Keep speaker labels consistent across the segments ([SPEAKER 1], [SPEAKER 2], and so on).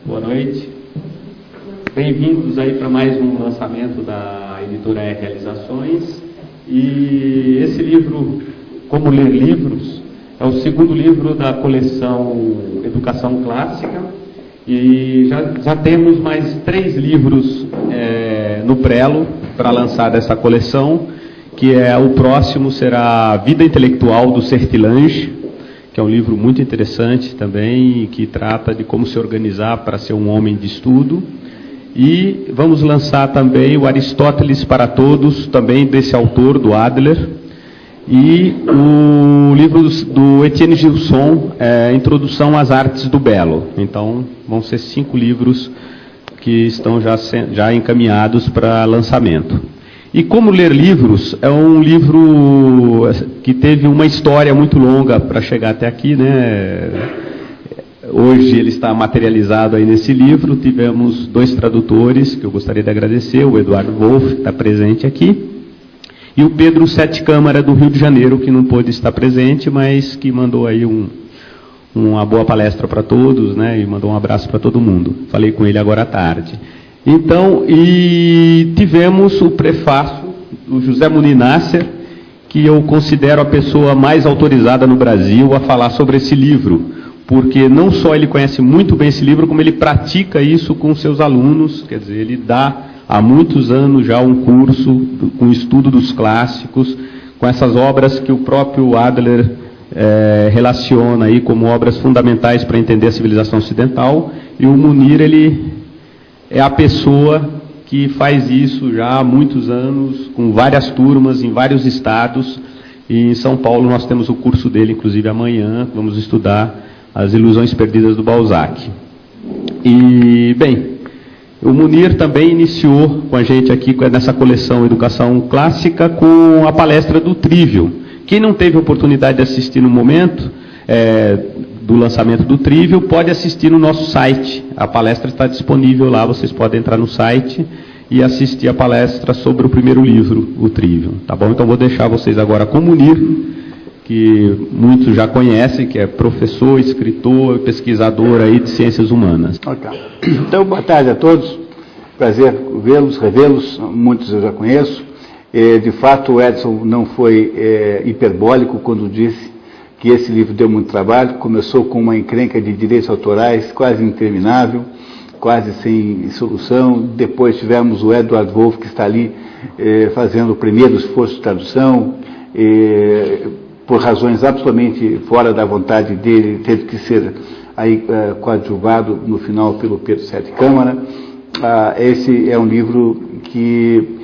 [SPEAKER 1] Boa noite. Bem-vindos aí para mais um lançamento da editora Realizações. E esse livro, Como Ler Livros, é o segundo livro da coleção Educação Clássica. E já temos mais 3 livros no prelo para lançar dessa coleção, que o próximo será Vida Intelectual do Sertilange, que é um livro muito interessante também, que trata de como se organizar para ser um homem de estudo. E vamos lançar também o Aristóteles para Todos, também desse autor, do Adler, e o livro do Etienne Gilson, Introdução às Artes do Belo. Então, vão ser 5 livros que estão já encaminhados para lançamento. E Como Ler Livros é um livro que teve uma história muito longa para chegar até aqui, né? Hoje ele está materializado aí nesse livro. Tivemos 2 tradutores que eu gostaria de agradecer, o Eduardo Wolff, que está presente aqui, e o Pedro Sete Câmara, do Rio de Janeiro, que não pôde estar presente, mas que mandou aí uma boa palestra para todos, né? E mandou um abraço para todo mundo. Falei com ele agora à tarde. Então, e tivemos o prefácio do José Muniz Nasser, que eu considero a pessoa mais autorizada no Brasil a falar sobre esse livro, porque não só ele conhece muito bem esse livro, como ele pratica isso com seus alunos. Quer dizer, ele dá há muitos anos já um curso com estudo dos clássicos, com essas obras que o próprio Adler relaciona aí como obras fundamentais para entender a civilização ocidental, e o Munir, ele é a pessoa que faz isso já há muitos anos, com várias turmas, em vários estados. E em São Paulo nós temos o curso dele, inclusive amanhã, vamos estudar As Ilusões Perdidas do Balzac. E, bem, o Munir também iniciou com a gente aqui, nessa coleção Educação Clássica, com a palestra do Trivium. Quem não teve oportunidade de assistir no momento do lançamento do Trivium, pode assistir no nosso site. A palestra está disponível lá, vocês podem entrar no site e assistir a palestra sobre o primeiro livro, o Trivium. Tá bom? Então vou deixar vocês agora com o Munir, que muitos já conhecem, que é professor, escritor, pesquisador aí de ciências humanas.
[SPEAKER 2] Okay. Então, boa tarde a todos. Prazer vê-los, revê-los. Muitos eu já conheço. De fato, o Edson não foi hiperbólico quando disse que esse livro deu muito trabalho. Começou com uma encrenca de direitos autorais quase interminável, quase sem solução. Depois tivemos o Edward Wolff, que está ali fazendo o primeiro esforço de tradução, por razões absolutamente fora da vontade dele, teve que ser aí coadjuvado no final pelo Pedro Sete Câmara. Esse é um livro que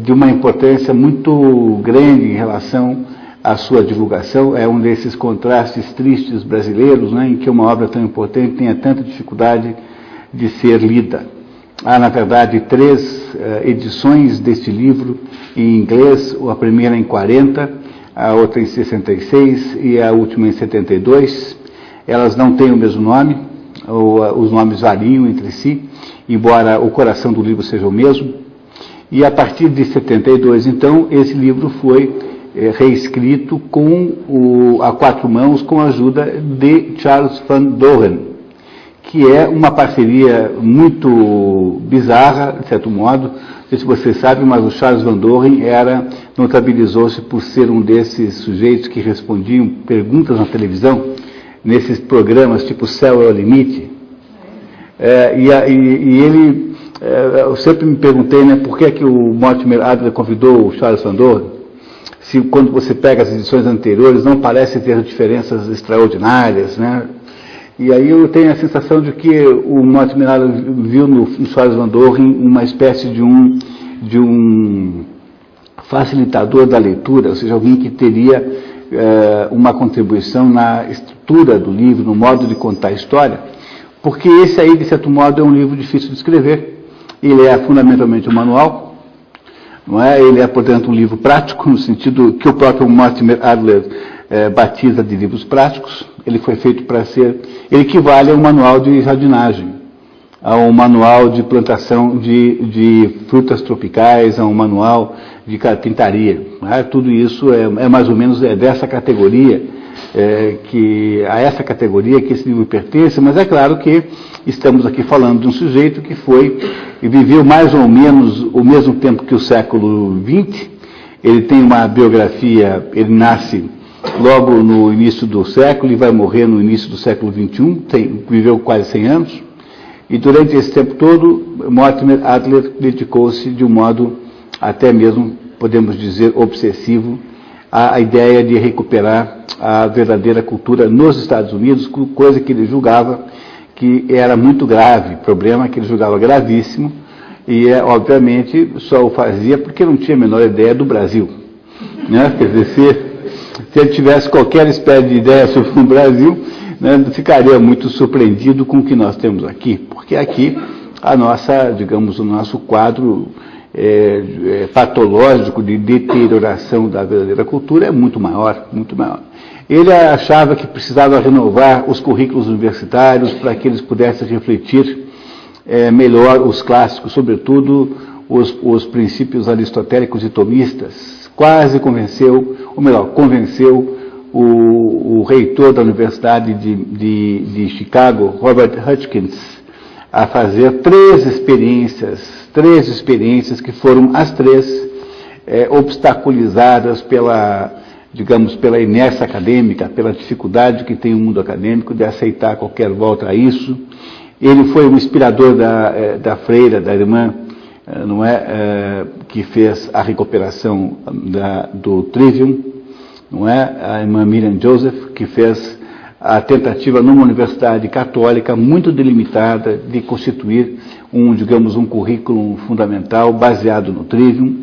[SPEAKER 2] de uma importância muito grande em relação à sua divulgação. É um desses contrastes tristes brasileiros, né, em que uma obra tão importante tenha tanta dificuldade de ser lida. Há, na verdade, 3 edições deste livro em inglês, a primeira em 40, a outra em 66 e a última em 72. Elas não têm o mesmo nome, os nomes variam entre si, embora o coração do livro seja o mesmo. E a partir de 72, então, esse livro foi reescrito a 4 mãos, com a ajuda de Charles Van Doren, que é uma parceria muito bizarra, de certo modo. Não sei se vocês sabem, mas o Charles Van Doren notabilizou-se por ser um desses sujeitos que respondiam perguntas na televisão, nesses programas tipo Céu é o Limite. Eu sempre me perguntei, né, por que o Mortimer Adler convidou o Charles Van Doren, se quando você pega as edições anteriores não parece ter diferenças extraordinárias, né? E aí eu tenho a sensação de que o Mortimer Adler viu no Charles Van Doren uma espécie de um facilitador da leitura, ou seja, alguém que teria uma contribuição na estrutura do livro, no modo de contar a história, porque esse aí, de certo modo, é um livro difícil de escrever. Ele é fundamentalmente um manual, não é? Ele é, portanto, um livro prático, no sentido que o próprio Mortimer Adler batiza de livros práticos. Ele foi feito para ser... Ele equivale a um manual de jardinagem, a um manual de plantação de frutas tropicais, a um manual de carpintaria. Não é? Tudo isso é mais ou menos dessa categoria que a essa categoria que esse livro pertence, mas é claro que estamos aqui falando de um sujeito que foi e viveu mais ou menos o mesmo tempo que o século XX. Ele tem uma biografia, ele nasce logo no início do século e vai morrer no início do século XXI, viveu quase 100 anos, e durante esse tempo todo, Mortimer Adler dedicou-se de um modo até mesmo, podemos dizer, obsessivo, à ideia de recuperar a verdadeira cultura nos Estados Unidos, coisa que ele julgava que era muito grave, problema que ele julgava gravíssimo, e obviamente só o fazia porque não tinha a menor ideia do Brasil. Né? Quer dizer, se ele tivesse qualquer espécie de ideia sobre o Brasil, né, ficaria muito surpreendido com o que nós temos aqui, porque aqui a nossa, digamos, o nosso quadro patológico de deterioração da verdadeira cultura é muito maior, muito maior. Ele achava que precisava renovar os currículos universitários para que eles pudessem refletir melhor os clássicos, sobretudo os princípios aristotélicos e tomistas. Quase convenceu, ou melhor, convenceu o reitor da Universidade de Chicago, Robert Hutchins, a fazer três experiências que foram as três obstaculizadas pela inércia acadêmica, pela dificuldade que tem o mundo acadêmico de aceitar qualquer volta a isso. Ele foi o inspirador da freira, da irmã, não é, que fez a recuperação do Trivium, não é, a irmã Miriam Joseph, que fez a tentativa numa universidade católica muito delimitada de constituir um currículo fundamental baseado no Trivium,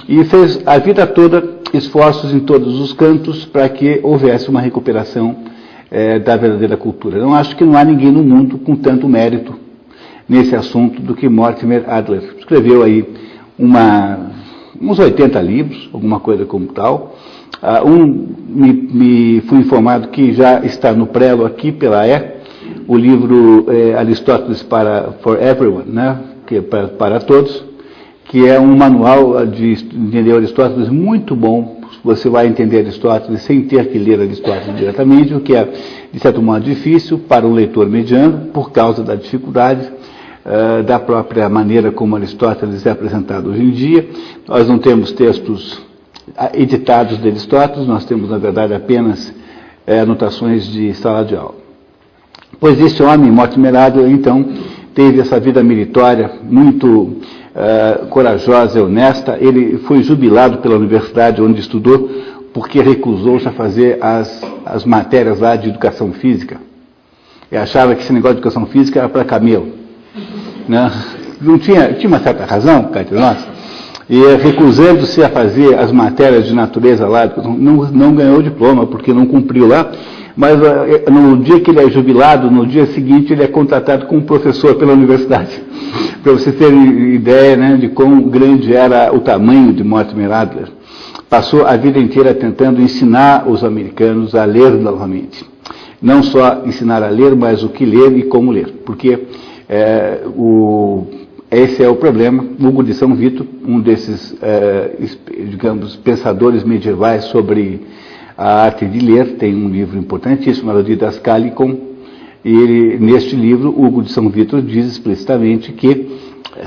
[SPEAKER 2] e fez a vida toda esforços em todos os cantos para que houvesse uma recuperação da verdadeira cultura. Eu acho que não há ninguém no mundo com tanto mérito nesse assunto do que Mortimer Adler. Escreveu aí uns 80 livros, alguma coisa como tal. Me fui informado que já está no prelo aqui pela o livro Aristóteles for Everyone, né, que é para todos, que é um manual de entender Aristóteles muito bom. Você vai entender Aristóteles sem ter que ler Aristóteles diretamente, o que é, de certo modo, difícil para o leitor mediano, por causa da dificuldade da própria maneira como Aristóteles é apresentado hoje em dia. Nós não temos textos editados de Aristóteles, nós temos, na verdade, apenas anotações de sala de aula. Pois esse homem, Mortimer Adler, então, teve essa vida meritória muito corajosa e honesta. Ele foi jubilado pela universidade onde estudou porque recusou-se a fazer as matérias lá de educação física. Ele achava que esse negócio de educação física era para camelo. Né? Não tinha uma certa razão, cá entre nós. E recusando-se a fazer as matérias de natureza lá, não ganhou o diploma porque não cumpriu lá. Mas no dia que ele é jubilado, no dia seguinte ele é contratado como professor pela universidade. Para vocês terem ideia, né, de quão grande era o tamanho de Mortimer Adler. Passou a vida inteira tentando ensinar os americanos a ler novamente. Não só ensinar a ler, mas o que ler e como ler. Porque esse é o problema. Hugo de São Vito, um desses, pensadores medievais sobre a arte de ler, tem um livro importantíssimo, a Didas Calicon, e neste livro, Hugo de São Vito diz explicitamente que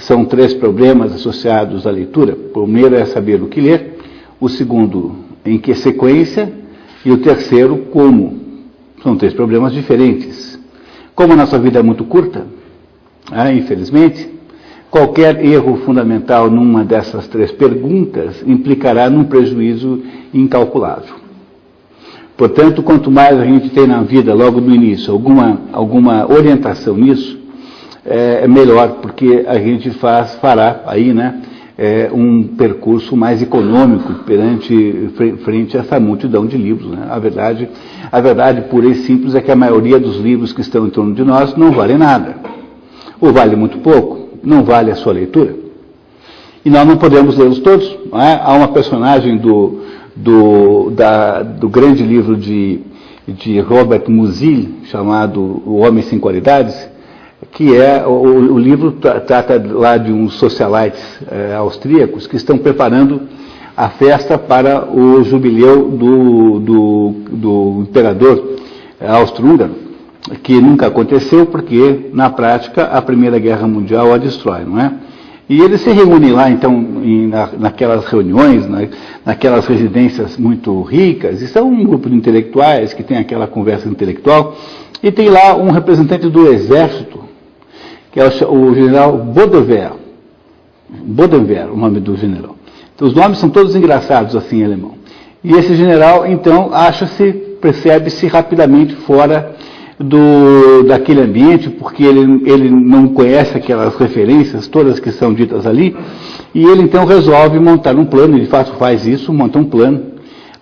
[SPEAKER 2] são três problemas associados à leitura. O primeiro é saber o que ler, o segundo, em que sequência, e o terceiro, como. São três problemas diferentes. Como a nossa vida é muito curta, infelizmente, qualquer erro fundamental numa dessas três perguntas implicará num prejuízo incalculável. Portanto, quanto mais a gente tem na vida, logo no início, alguma orientação nisso, é melhor, porque a gente fará aí, né, um percurso mais econômico frente a essa multidão de livros. Né? A verdade pura e simples é que a maioria dos livros que estão em torno de nós não vale nada. Ou vale muito pouco, não vale a sua leitura. E nós não podemos lê-los todos. Não é? Há uma personagem do grande livro de Robert Musil, chamado O Homem Sem Qualidades, que o livro trata lá de uns socialites austríacos que estão preparando a festa para o jubileu do imperador austro-húngaro, que nunca aconteceu porque, na prática, a Primeira Guerra Mundial a destrói, não é? E eles se reúnem lá, então, naquelas reuniões, naquelas residências muito ricas, e são um grupo de intelectuais que tem aquela conversa intelectual, e tem lá um representante do exército, que é o general Bodenwehr, o nome do general. Então, os nomes são todos engraçados, assim, em alemão. E esse general, então, percebe-se rapidamente fora daquele ambiente, porque ele não conhece aquelas referências todas que são ditas ali, e ele então resolve montar um plano, de fato faz isso, monta um plano,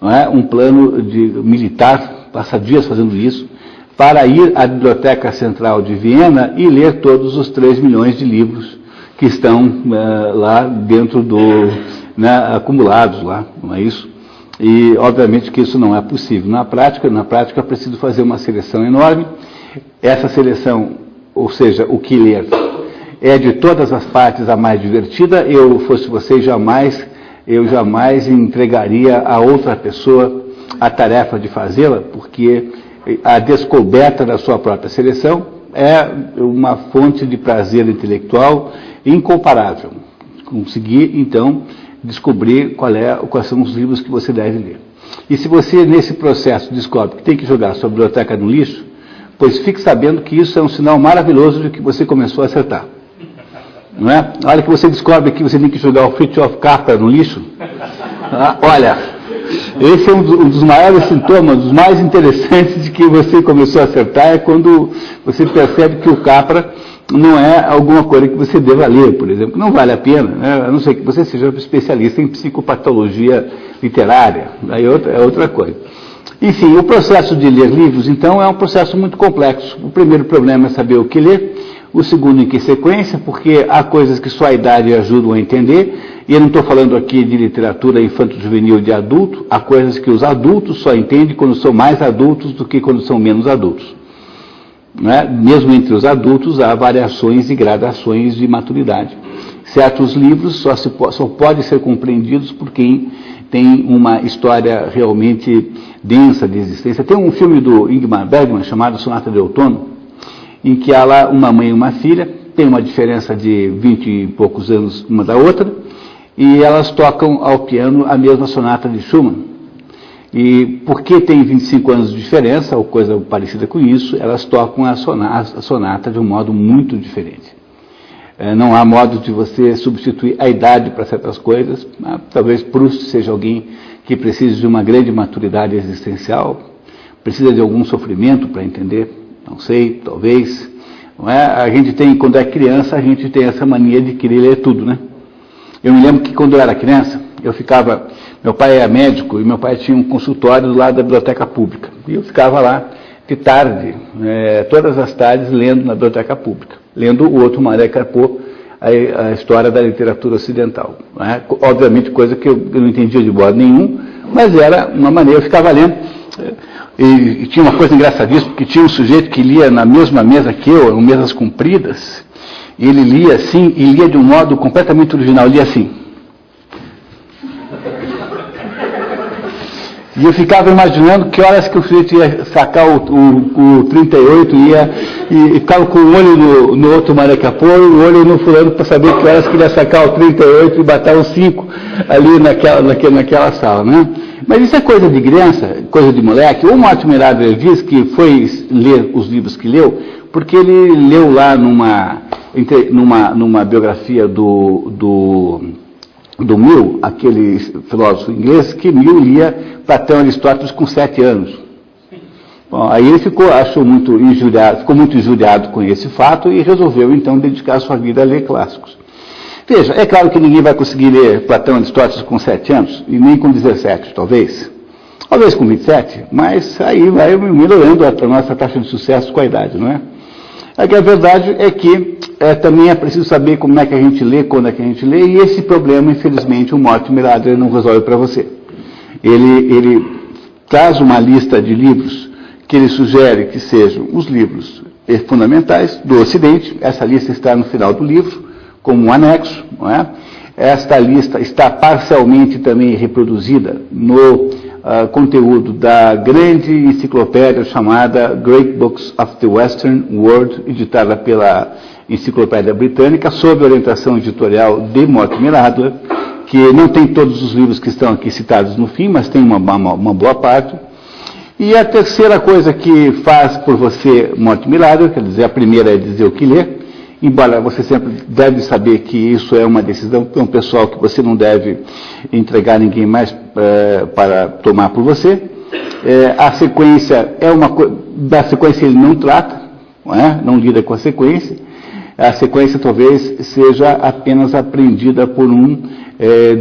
[SPEAKER 2] não é? Um plano militar, passa dias fazendo isso, para ir à Biblioteca Central de Viena e ler todos os 3 milhões de livros que estão lá dentro acumulados lá, não é isso? E, obviamente, que isso não é possível. Na prática é preciso fazer uma seleção enorme. Essa seleção, ou seja, o que ler, é de todas as partes a mais divertida. Eu, fosse você, eu jamais entregaria a outra pessoa a tarefa de fazê-la, porque a descoberta da sua própria seleção é uma fonte de prazer intelectual incomparável. Conseguir, então, descobrir quais são os livros que você deve ler. E se você, nesse processo, descobre que tem que jogar sua biblioteca no lixo, pois fique sabendo que isso é um sinal maravilhoso de que você começou a acertar. Não é? Na hora que você descobre que você tem que jogar o Fritjof Capra no lixo, olha, esse é um dos maiores sintomas, dos mais interessantes de que você começou a acertar, é quando você percebe que o Capra não é alguma coisa que você deva ler, por exemplo. Não vale a pena, né? A não ser que você seja especialista em psicopatologia literária, aí é outra coisa. Enfim, o processo de ler livros, então, é um processo muito complexo. O primeiro problema é saber o que ler, o segundo em que sequência, porque há coisas que só a idade ajudam a entender, e eu não estou falando aqui de literatura infanto-juvenil de adulto, há coisas que os adultos só entendem quando são mais adultos do que quando são menos adultos. Né? Mesmo entre os adultos há variações e gradações de maturidade. Certos livros só podem ser compreendidos por quem tem uma história realmente densa de existência. Tem um filme do Ingmar Bergman chamado Sonata de Outono, em que há lá uma mãe e uma filha, tem uma diferença de 20 e poucos anos uma da outra, e elas tocam ao piano a mesma sonata de Schumann. E porque tem 25 anos de diferença, ou coisa parecida com isso, elas tocam a sonata de um modo muito diferente. Não há modo de você substituir a idade para certas coisas. Talvez Proust seja alguém que precise de uma grande maturidade existencial, precisa de algum sofrimento para entender, não sei, talvez. Não é? A gente tem, quando é criança, a gente tem essa mania de querer ler tudo, né? Eu me lembro que quando eu era criança, meu pai era médico e meu pai tinha um consultório do lado da biblioteca pública. E eu ficava lá de tarde, todas as tardes, lendo na biblioteca pública, lendo o Otto Maria Carpo, a história da literatura ocidental. Né? Obviamente, coisa que eu não entendia de modo nenhum, mas era uma maneira, eu ficava lendo. E tinha uma coisa engraçadíssima, porque tinha um sujeito que lia na mesma mesa que eu, em mesas compridas, e ele lia assim, e lia de um modo completamente original, lia assim. E eu ficava imaginando que horas que o sujeito ia sacar o 38 e ficava com o olho no outro Maracapô e o olho no fulano para saber que horas que ele ia sacar o 38 e bater os 5 ali naquela sala, né? Mas isso é coisa de criança, coisa de moleque. O Mortimer Adler diz que foi ler os livros que leu, porque ele leu lá numa biografia do Mill, aquele filósofo inglês, que Mill lia Platão e Aristóteles com 7 anos. Bom, aí ele ficou muito injuriado com esse fato e resolveu então dedicar a sua vida a ler clássicos. Veja, é claro que ninguém vai conseguir ler Platão e Aristóteles com 7 anos, e nem com 17, talvez com 27, mas aí vai melhorando a nossa taxa de sucesso com a idade, não é? A verdade é que também é preciso saber como é que a gente lê, quando é que a gente lê, e esse problema, infelizmente, o Mortimer Adler não resolve para você. Ele traz uma lista de livros que ele sugere que sejam os livros fundamentais do Ocidente. Essa lista está no final do livro, como um anexo, não é? Esta lista está parcialmente também reproduzida no conteúdo da grande enciclopédia chamada Great Books of the Western World, editada pela Enciclopédia Britânica, sob orientação editorial de Mortimer Adler, que não tem todos os livros que estão aqui citados no fim, mas tem uma boa parte. E a terceira coisa que faz por você Mortimer Adler, quer dizer, a primeira é dizer o que ler, embora você sempre deve saber que isso é uma decisão pessoal que você não deve entregar ninguém mais para tomar por você. A sequência é uma coisa, da sequência ele não trata, não lida com a sequência. A sequência talvez seja apenas aprendida por um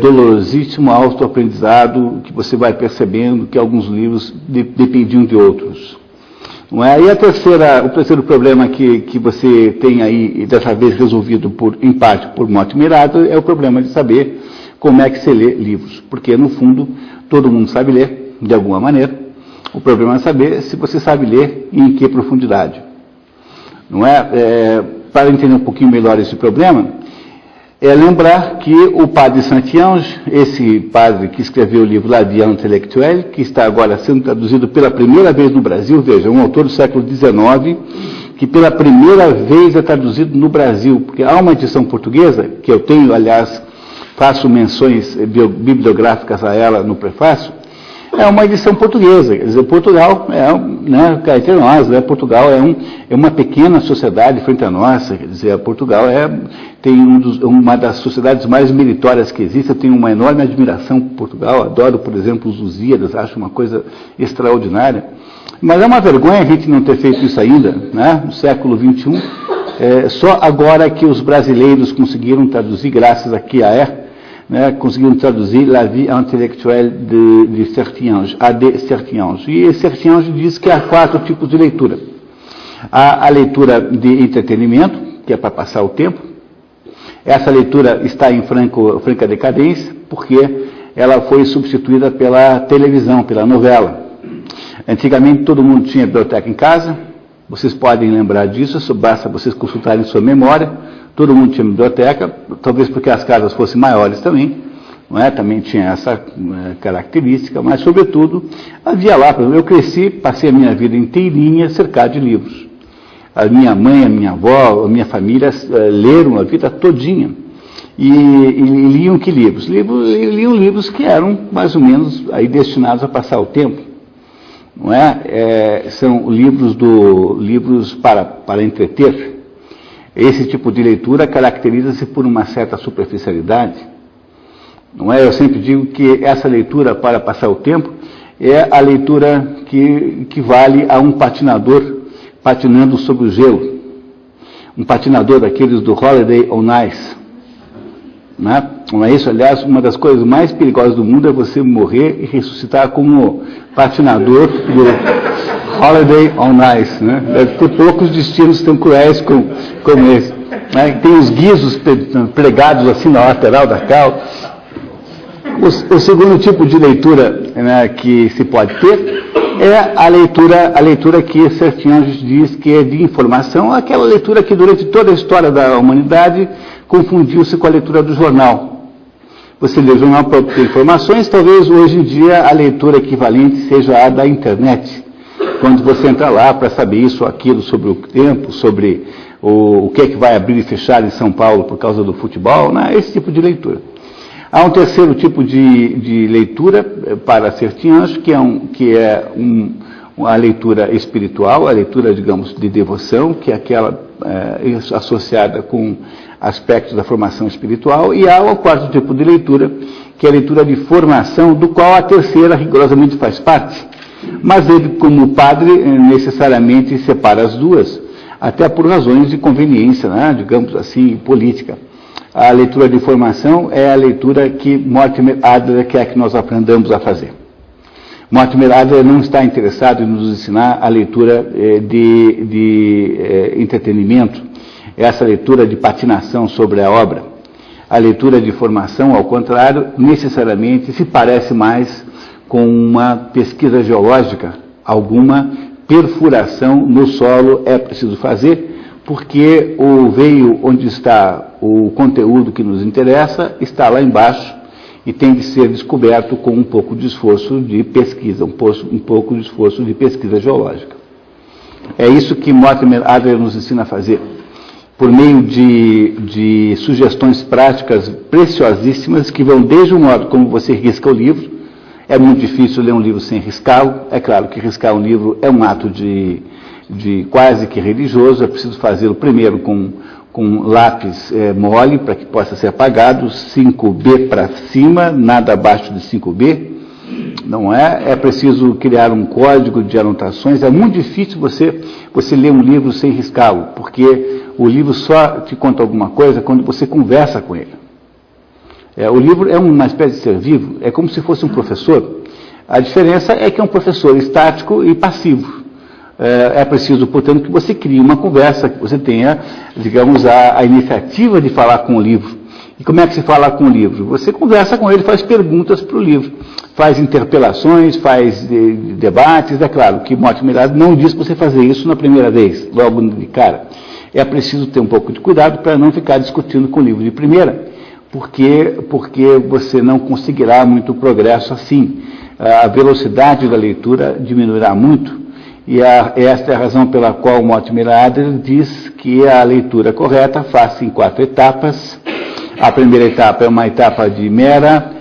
[SPEAKER 2] dolorosíssimo autoaprendizado que você vai percebendo que alguns livros dependiam de outros. Não é? E o terceiro problema que você tem aí, dessa vez resolvido em parte por Mortimer Adler, é o problema de saber como é que se lê livros. Porque, no fundo, todo mundo sabe ler, de alguma maneira. O problema é saber se você sabe ler e em que profundidade. Não é? Para entender um pouquinho melhor esse problema, é lembrar que o padre Saint-Ange, esse padre que escreveu o livro La Vie Intellectuelle, que está agora sendo traduzido pela primeira vez no Brasil, veja, um autor do século XIX, que pela primeira vez é traduzido no Brasil, porque há uma edição portuguesa, que eu tenho, aliás, faço menções bibliográficas a ela no prefácio, é uma edição portuguesa, quer dizer, Portugal cá entre nós, Portugal é uma pequena sociedade frente à nossa, quer dizer, Portugal tem uma das sociedades mais meritórias que existe. Eu tenho uma enorme admiração por Portugal, adoro, por exemplo, os Lusíadas, acho uma coisa extraordinária, mas é uma vergonha a gente não ter feito isso ainda, no século XXI, só agora que os brasileiros conseguiram traduzir, graças aqui a conseguiram traduzir La Vie Intellectuelle de Sertiange, A.D. Sertiange. E Sertiange diz que há 4 tipos de leitura. Há a leitura de entretenimento, que é para passar o tempo. Essa leitura está em franca decadência, porque ela foi substituída pela televisão, pela novela. Antigamente todo mundo tinha biblioteca em casa, vocês podem lembrar disso, basta vocês consultarem sua memória. Todo mundo tinha biblioteca, talvez porque as casas fossem maiores também, também tinha essa característica, mas, sobretudo, havia lá, por exemplo, eu cresci, passei a minha vida inteirinha cercado de livros. A minha mãe, a minha avó, a minha família leram a vida todinha. E liam que livros? Liam livros que eram, mais ou menos, aí destinados a passar o tempo. São livros para entreter. Esse tipo de leitura caracteriza-se por uma certa superficialidade. Eu sempre digo que essa leitura para passar o tempo é a leitura que vale a um patinador patinando sobre o gelo. Um patinador daqueles do Holiday on Ice. Não é isso? Aliás, uma das coisas mais perigosas do mundo é você morrer e ressuscitar como patinador do Holiday on Ice. Deve ter poucos destinos tão cruéis como esse. Tem os guizos pregados assim na lateral da cal. O segundo tipo de leitura que se pode ter é a leitura que Sertiange diz que é de informação, aquela leitura que durante toda a história da humanidade confundiu-se com a leitura do jornal. Você lê o jornal para obter informações, talvez hoje em dia a leitura equivalente seja a da internet. Quando você entra lá para saber isso ou aquilo sobre o tempo, sobre o que é que vai abrir e fechar em São Paulo por causa do futebol, esse tipo de leitura. Há um terceiro tipo de leitura para Sertiange, que é a leitura espiritual, a leitura, digamos, de devoção, que é aquela associada com aspectos da formação espiritual, e há o quarto tipo de leitura, que é a leitura de formação, do qual a terceira rigorosamente faz parte. Mas ele, como padre, necessariamente separa as duas, até por razões de conveniência, digamos assim, política. A leitura de formação é a leitura que Mortimer Adler quer que nós aprendamos a fazer. Mortimer Adler não está interessado em nos ensinar a leitura de entretenimento, essa leitura de patinação sobre a obra. A leitura de formação, ao contrário, necessariamente se parece mais com uma pesquisa geológica. Alguma perfuração no solo é preciso fazer, porque o veio onde está o conteúdo que nos interessa, está lá embaixo e tem que ser descoberto com um pouco de esforço de pesquisa, um pouco de esforço de pesquisa geológica. É isso que Mortimer Adler nos ensina a fazer, por meio de sugestões práticas preciosíssimas que vão desde o modo como você risca o livro. É muito difícil ler um livro sem riscá-lo. É claro que riscar um livro é um ato de quase que religioso. É preciso fazê-lo primeiro com lápis mole, para que possa ser apagado, 5B para cima, nada abaixo de 5B. Não é? É preciso criar um código de anotações. É muito difícil você ler um livro sem riscá-lo, porque o livro só te conta alguma coisa quando você conversa com ele. O livro é uma espécie de ser vivo, é como se fosse um professor. A diferença é que é um professor estático e passivo. É preciso, portanto, que você crie uma conversa, que você tenha, digamos, a iniciativa de falar com o livro. E como é que se fala com o livro? Você conversa com ele, faz perguntas para o livro, faz interpelações, faz debates. É claro que Mortimer Adler não diz para você fazer isso na primeira vez, logo de cara. É preciso ter um pouco de cuidado para não ficar discutindo com o livro de primeira, porque você não conseguirá muito progresso assim. A velocidade da leitura diminuirá muito, e esta é a razão pela qual Mortimer Adler diz que a leitura correta faz-se em 4 etapas. A primeira etapa é uma etapa de mera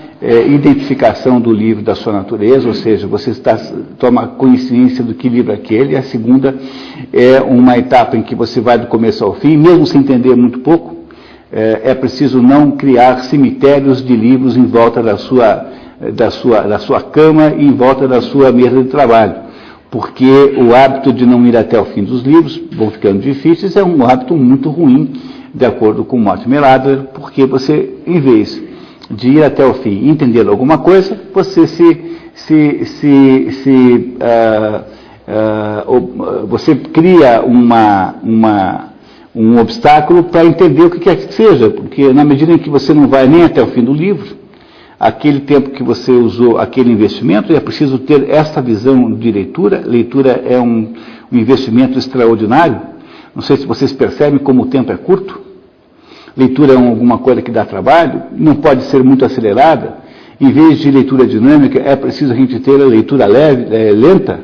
[SPEAKER 2] identificação do livro da sua natureza, ou seja, você toma consciência do que livro é aquele. A segunda é uma etapa em que você vai do começo ao fim, mesmo sem entender muito pouco. É preciso não criar cemitérios de livros em volta da sua cama e em volta da sua mesa de trabalho, porque o hábito de não ir até o fim dos livros, vão ficando difíceis, é um hábito muito ruim, de acordo com Mortimer Adler, porque você, em vez de ir até o fim e entender alguma coisa, você você cria um obstáculo para entender o que quer que seja, porque na medida em que você não vai nem até o fim do livro, aquele tempo que você usou, aquele investimento, é preciso ter esta visão de leitura. Leitura é um investimento extraordinário. Não sei se vocês percebem como o tempo é curto. Leitura é alguma coisa que dá trabalho, não pode ser muito acelerada. Em vez de leitura dinâmica, é preciso a gente ter a leitura lenta,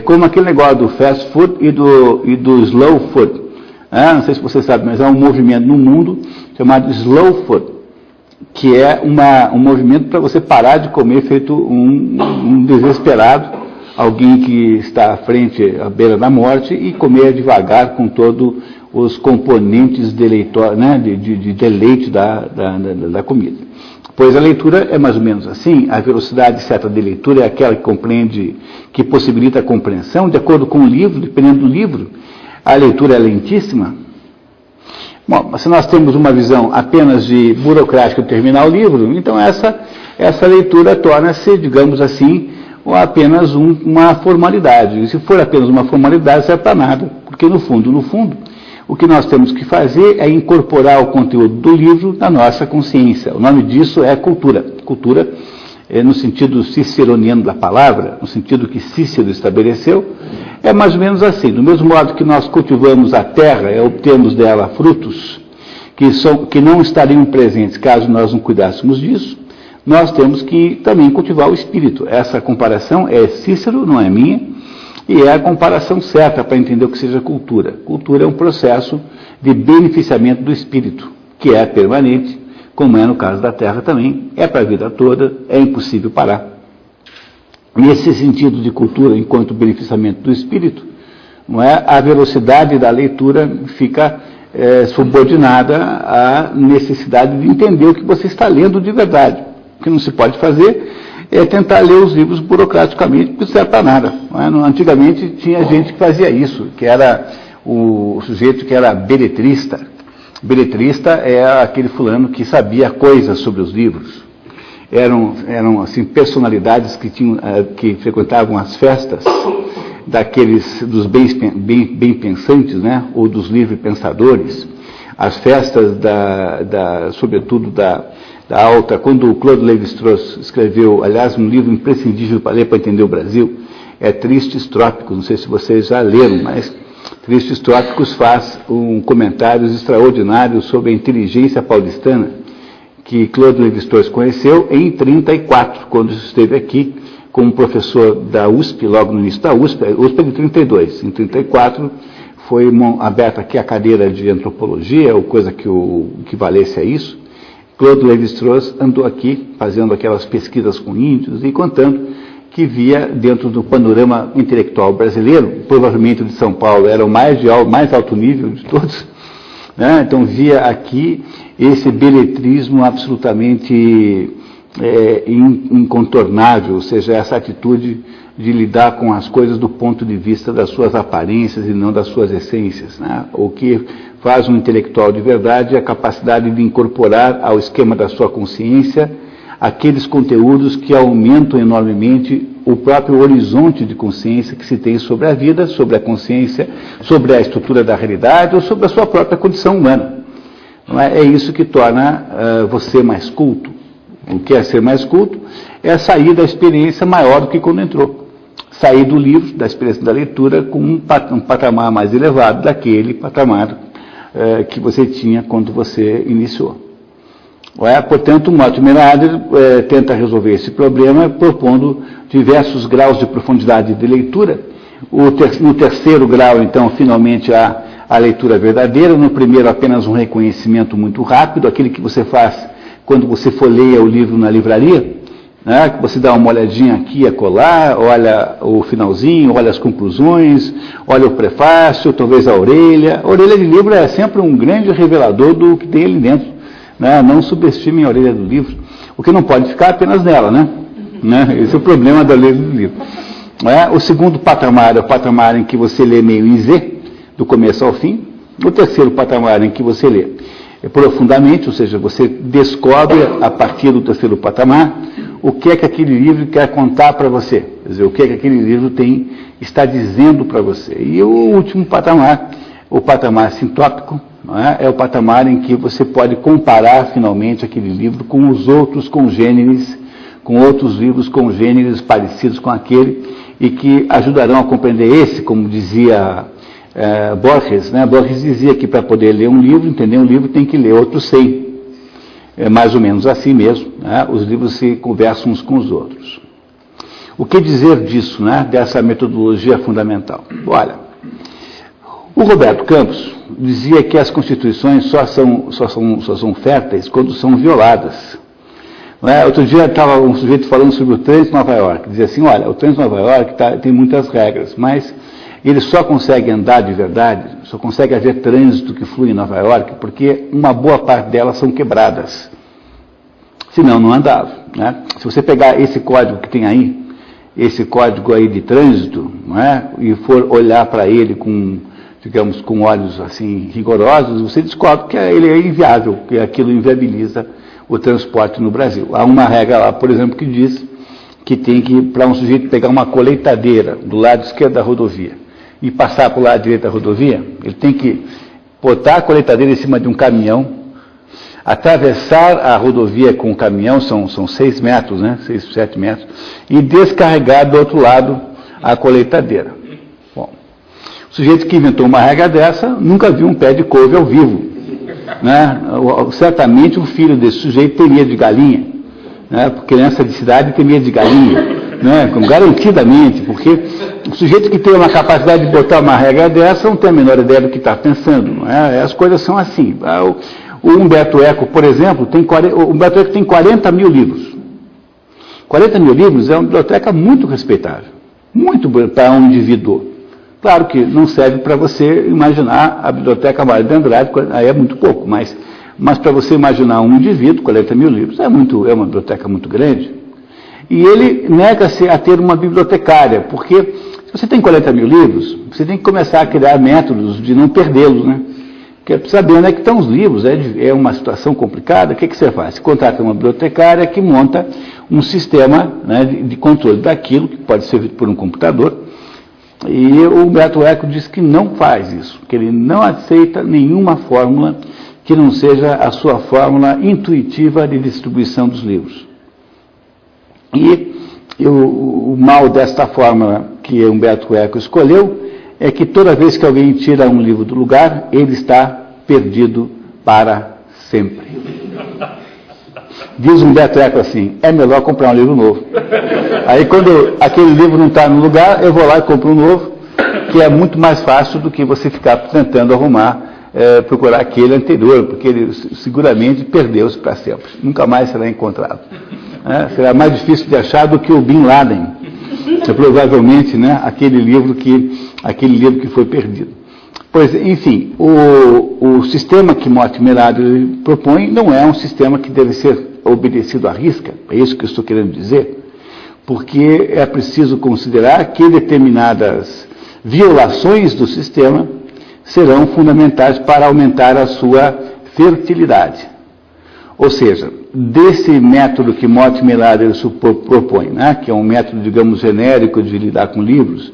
[SPEAKER 2] como aquele negócio do fast food e do slow food. Não sei se vocês sabem, mas há um movimento no mundo chamado slow food, que é um movimento para você parar de comer feito um desesperado, alguém que está à frente, à beira da morte, e comer devagar com todos os componentes de deleite da comida. Pois a leitura é mais ou menos assim. A velocidade certa de leitura é aquela que compreende, que possibilita a compreensão, de acordo com o livro, dependendo do livro. A leitura é lentíssima. Bom, se nós temos uma visão apenas de burocrática de terminar o livro, então essa leitura torna-se, digamos assim, apenas uma formalidade. E se for apenas uma formalidade, não serve para nada, porque no fundo, o que nós temos que fazer é incorporar o conteúdo do livro na nossa consciência. O nome disso é cultura. Cultura, no sentido ciceroniano da palavra, no sentido que Cícero estabeleceu, é mais ou menos assim. Do mesmo modo que nós cultivamos a terra, obtemos dela frutos que não estariam presentes caso nós não cuidássemos disso, nós temos que também cultivar o espírito. Essa comparação é Cícero, não é minha, e é a comparação certa para entender o que seja cultura. Cultura é um processo de beneficiamento do espírito, que é permanente, como é no caso da terra também, é para a vida toda, é impossível parar. Nesse sentido de cultura, enquanto beneficiamento do espírito, não é? A velocidade da leitura fica subordinada à necessidade de entender o que você está lendo de verdade. O que não se pode fazer é tentar ler os livros burocraticamente, porque não serve para nada. Não é? Antigamente tinha gente que fazia isso, que era o sujeito que era beletrista. Beletrista é aquele fulano que sabia coisas sobre os livros. Eram assim, personalidades que frequentavam as festas dos bem pensantes, né? Ou dos livre pensadores, as festas sobretudo da alta, quando o Claude Lévi-Strauss escreveu, aliás, um livro imprescindível para ler para entender o Brasil, é Tristes Trópicos. Não sei se vocês já leram, mas Tristes Tópicos faz comentários extraordinários sobre a inteligência paulistana que Claude Lévi-Strauss conheceu em 1934, quando esteve aqui como professor da USP, logo no início da USP é de 32. Em 1934 foi aberta aqui a cadeira de antropologia, ou coisa que valesse a isso. Claude Lévi-Strauss andou aqui fazendo aquelas pesquisas com índios e contando que via dentro do panorama intelectual brasileiro, provavelmente o de São Paulo era o mais alto nível de todos, né? Então via aqui esse beletrismo absolutamente incontornável, ou seja, essa atitude de lidar com as coisas do ponto de vista das suas aparências e não das suas essências, né? O que faz um intelectual de verdade é a capacidade de incorporar ao esquema da sua consciência aqueles conteúdos que aumentam enormemente o próprio horizonte de consciência que se tem sobre a vida, sobre a consciência, sobre a estrutura da realidade ou sobre a sua própria condição humana. Não é? É isso que torna você mais culto. O que é ser mais culto é sair da experiência maior do que quando entrou. Sair do livro, da experiência da leitura, com um patamar mais elevado daquele patamar que você tinha quando você iniciou. Portanto, o Mortimer Adler tenta resolver esse problema propondo diversos graus de profundidade de leitura. No terceiro grau, então, finalmente há a leitura verdadeira. No primeiro, apenas um reconhecimento muito rápido, aquele que você faz quando você folheia o livro na livraria, né? Que você dá uma olhadinha aqui e acolá, olha o finalzinho, olha as conclusões, olha o prefácio, talvez a orelha. A orelha de livro é sempre um grande revelador do que tem ali dentro. Não subestimem a orelha do livro, o que não pode ficar apenas nela, né? Esse é o problema da orelha do livro. O segundo patamar é o patamar em que você lê meio em Z, do começo ao fim. O terceiro patamar em que você lê profundamente, ou seja, você descobre a partir do terceiro patamar o que é que aquele livro quer contar para você, quer dizer, o que é que aquele livro está dizendo para você. E o último patamar, o patamar sintópico, é o patamar em que você pode comparar finalmente aquele livro com os outros congêneres, com outros livros congêneres parecidos com aquele e que ajudarão a compreender esse, como dizia Borges, né? Borges dizia que para poder ler um livro, entender um livro, tem que ler outros 100. É mais ou menos assim mesmo, né? Os livros se conversam uns com os outros. O que dizer disso, né? Dessa metodologia fundamental? Olha, o Roberto Campos dizia que as constituições só são férteis quando são violadas. Outro dia estava um sujeito falando sobre o trânsito de Nova York. Dizia assim, olha, o trânsito de Nova York tem muitas regras, mas ele só consegue andar de verdade, só consegue haver trânsito que flui em Nova York, porque uma boa parte delas são quebradas. Senão não andava. Né? Se você pegar esse código que tem aí, esse código aí de trânsito, e for olhar para ele com olhos assim rigorosos, você descobre que ele é inviável, que aquilo inviabiliza o transporte no Brasil. Há uma regra lá, por exemplo, que diz que tem que, para um sujeito pegar uma colheitadeira do lado esquerdo da rodovia e passar para o lado direito da rodovia, ele tem que botar a colheitadeira em cima de um caminhão, atravessar a rodovia com o caminhão, são 6 metros, 6, 7 metros, e descarregar do outro lado a colheitadeira. Bom, o sujeito que inventou uma regra dessa nunca viu um pé de couve ao vivo. Certamente o filho desse sujeito teria de galinha, porque criança de cidade teria de galinha, garantidamente, porque o sujeito que tem uma capacidade de botar uma regra dessa não tem a menor ideia do que está pensando. As coisas são assim. O Humberto Eco, por exemplo, o Humberto Eco tem 40 mil livros. 40 mil livros é uma biblioteca muito respeitável, muito para um indivíduo. Claro que não serve para você imaginar a biblioteca Mário de Andrade, aí é muito pouco, mas para você imaginar um indivíduo, 40 mil livros, é uma biblioteca muito grande. E ele nega-se a ter uma bibliotecária, porque se você tem 40 mil livros, você tem que começar a criar métodos de não perdê-los, Porque saber onde é que estão os livros, é uma situação complicada, o que você faz? Você contrata uma bibliotecária que monta um sistema de controle daquilo, que pode ser feito por um computador. E o Humberto Eco diz que não faz isso, que ele não aceita nenhuma fórmula que não seja a sua fórmula intuitiva de distribuição dos livros. E o mal desta fórmula que Humberto Eco escolheu é que toda vez que alguém tira um livro do lugar, ele está perdido para sempre. Diz Humberto Eco assim, é melhor comprar um livro novo. Aí quando aquele livro não está no lugar, eu vou lá e compro um novo, que é muito mais fácil do que você ficar tentando arrumar, procurar aquele anterior, porque ele seguramente perdeu-se para sempre. Nunca mais será encontrado. Será mais difícil de achar do que o Bin Laden. Provavelmente, né, aquele livro que foi perdido. Pois, enfim, o sistema que Mortimer Adler propõe não é um sistema que deve ser obedecido à risca, é isso que eu estou querendo dizer, porque é preciso considerar que determinadas violações do sistema serão fundamentais para aumentar a sua fertilidade. Ou seja, desse método que Mortimer Adler propõe, né, que é um método, digamos, genérico de lidar com livros,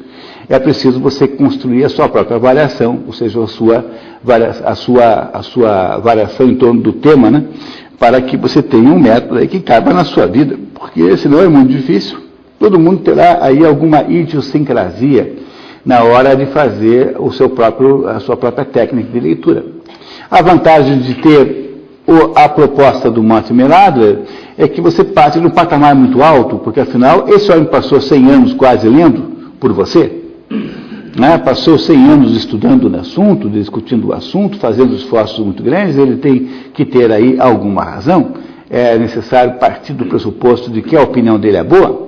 [SPEAKER 2] é preciso você construir a sua própria variação, ou seja, a sua variação em torno do tema, né, para que você tenha um método aí que caiba na sua vida, porque senão é muito difícil. Todo mundo terá aí alguma idiosincrasia na hora de fazer a sua própria técnica de leitura. A vantagem de ter a proposta do Mortimer Adler é que você parte de um patamar muito alto, porque afinal esse homem passou 100 anos quase lendo por você, né? Passou 100 anos estudando o assunto, discutindo o assunto, fazendo esforços muito grandes, ele tem que ter aí alguma razão, é necessário partir do pressuposto de que a opinião dele é boa,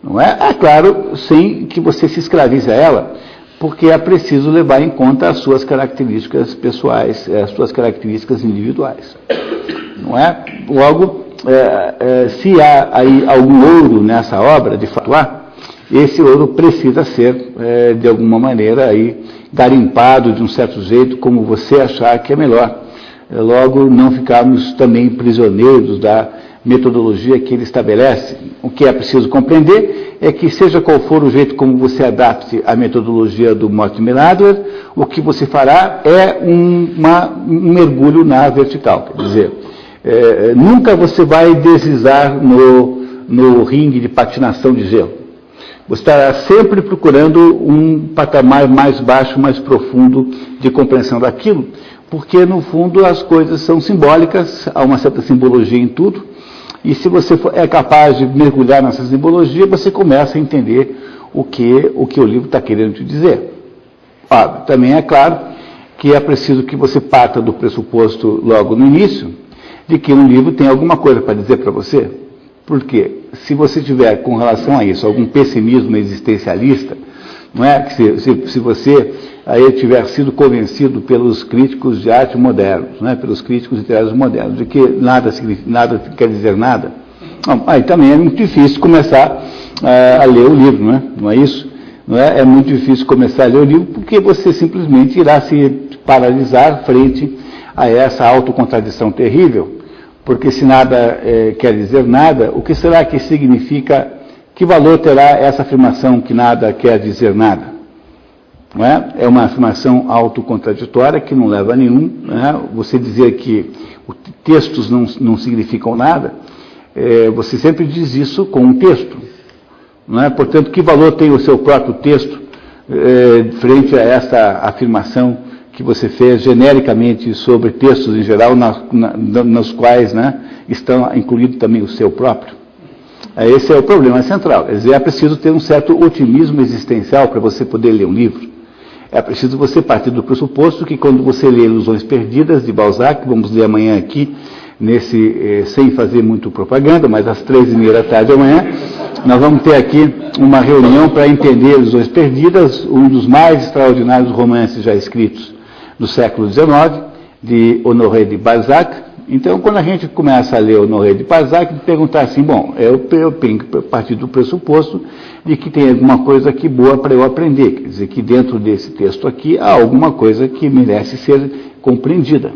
[SPEAKER 2] não é? É claro, sem que você se escravize a ela, porque é preciso levar em conta as suas características pessoais, as suas características individuais, não é? Logo, se há aí algum ouro nessa obra, de fato há, esse ouro precisa ser, de alguma maneira, aí, garimpado de um certo jeito, como você achar que é melhor. Logo, não ficarmos também prisioneiros da metodologia que ele estabelece. O que é preciso compreender é que, seja qual for o jeito como você adapte a metodologia do Mortimer Adler, o que você fará é um mergulho na vertical. Quer dizer, nunca você vai deslizar no ringue de patinação de gelo. Você estará sempre procurando um patamar mais baixo, mais profundo de compreensão daquilo, porque, no fundo, as coisas são simbólicas, há uma certa simbologia em tudo, e se você é capaz de mergulhar nessa simbologia, você começa a entender o que o livro está querendo te dizer. Também é claro que é preciso que você parta do pressuposto, logo no início, de que um livro tem alguma coisa para dizer para você. Porque se você tiver, com relação a isso, algum pessimismo existencialista, não é? Se você aí tiver sido convencido pelos críticos de arte modernos, não é? Pelos críticos literários modernos, de que nada quer dizer nada, aí também é muito difícil começar a ler o livro, não é isso? Não é? É muito difícil começar a ler o livro porque você simplesmente irá se paralisar frente a essa autocontradição terrível. Porque se nada quer dizer nada, o que será que significa, que valor terá essa afirmação que nada quer dizer nada? Não é? É uma afirmação autocontraditória que não leva a nenhum. Não é? Você dizer que textos não significam nada, você sempre diz isso com um texto. Não é? Portanto, que valor tem o seu próprio texto frente a essa afirmação que você fez genericamente sobre textos em geral, nos quais, né, estão incluído também o seu próprio? Esse é o problema central. Quer dizer, é preciso ter um certo otimismo existencial para você poder ler um livro. É preciso você partir do pressuposto que quando você lê Ilusões Perdidas, de Balzac, vamos ler amanhã aqui, sem fazer muito propaganda, mas às 3h30 da tarde amanhã, nós vamos ter aqui uma reunião para entender Ilusões Perdidas, um dos mais extraordinários romances já escritos do século XIX, de Honoré de Balzac. Então, quando a gente começa a ler Honoré de Balzac, perguntar assim, bom, eu tenho que partir do pressuposto de que tem alguma coisa aqui boa para eu aprender, quer dizer, que dentro desse texto aqui há alguma coisa que merece ser compreendida,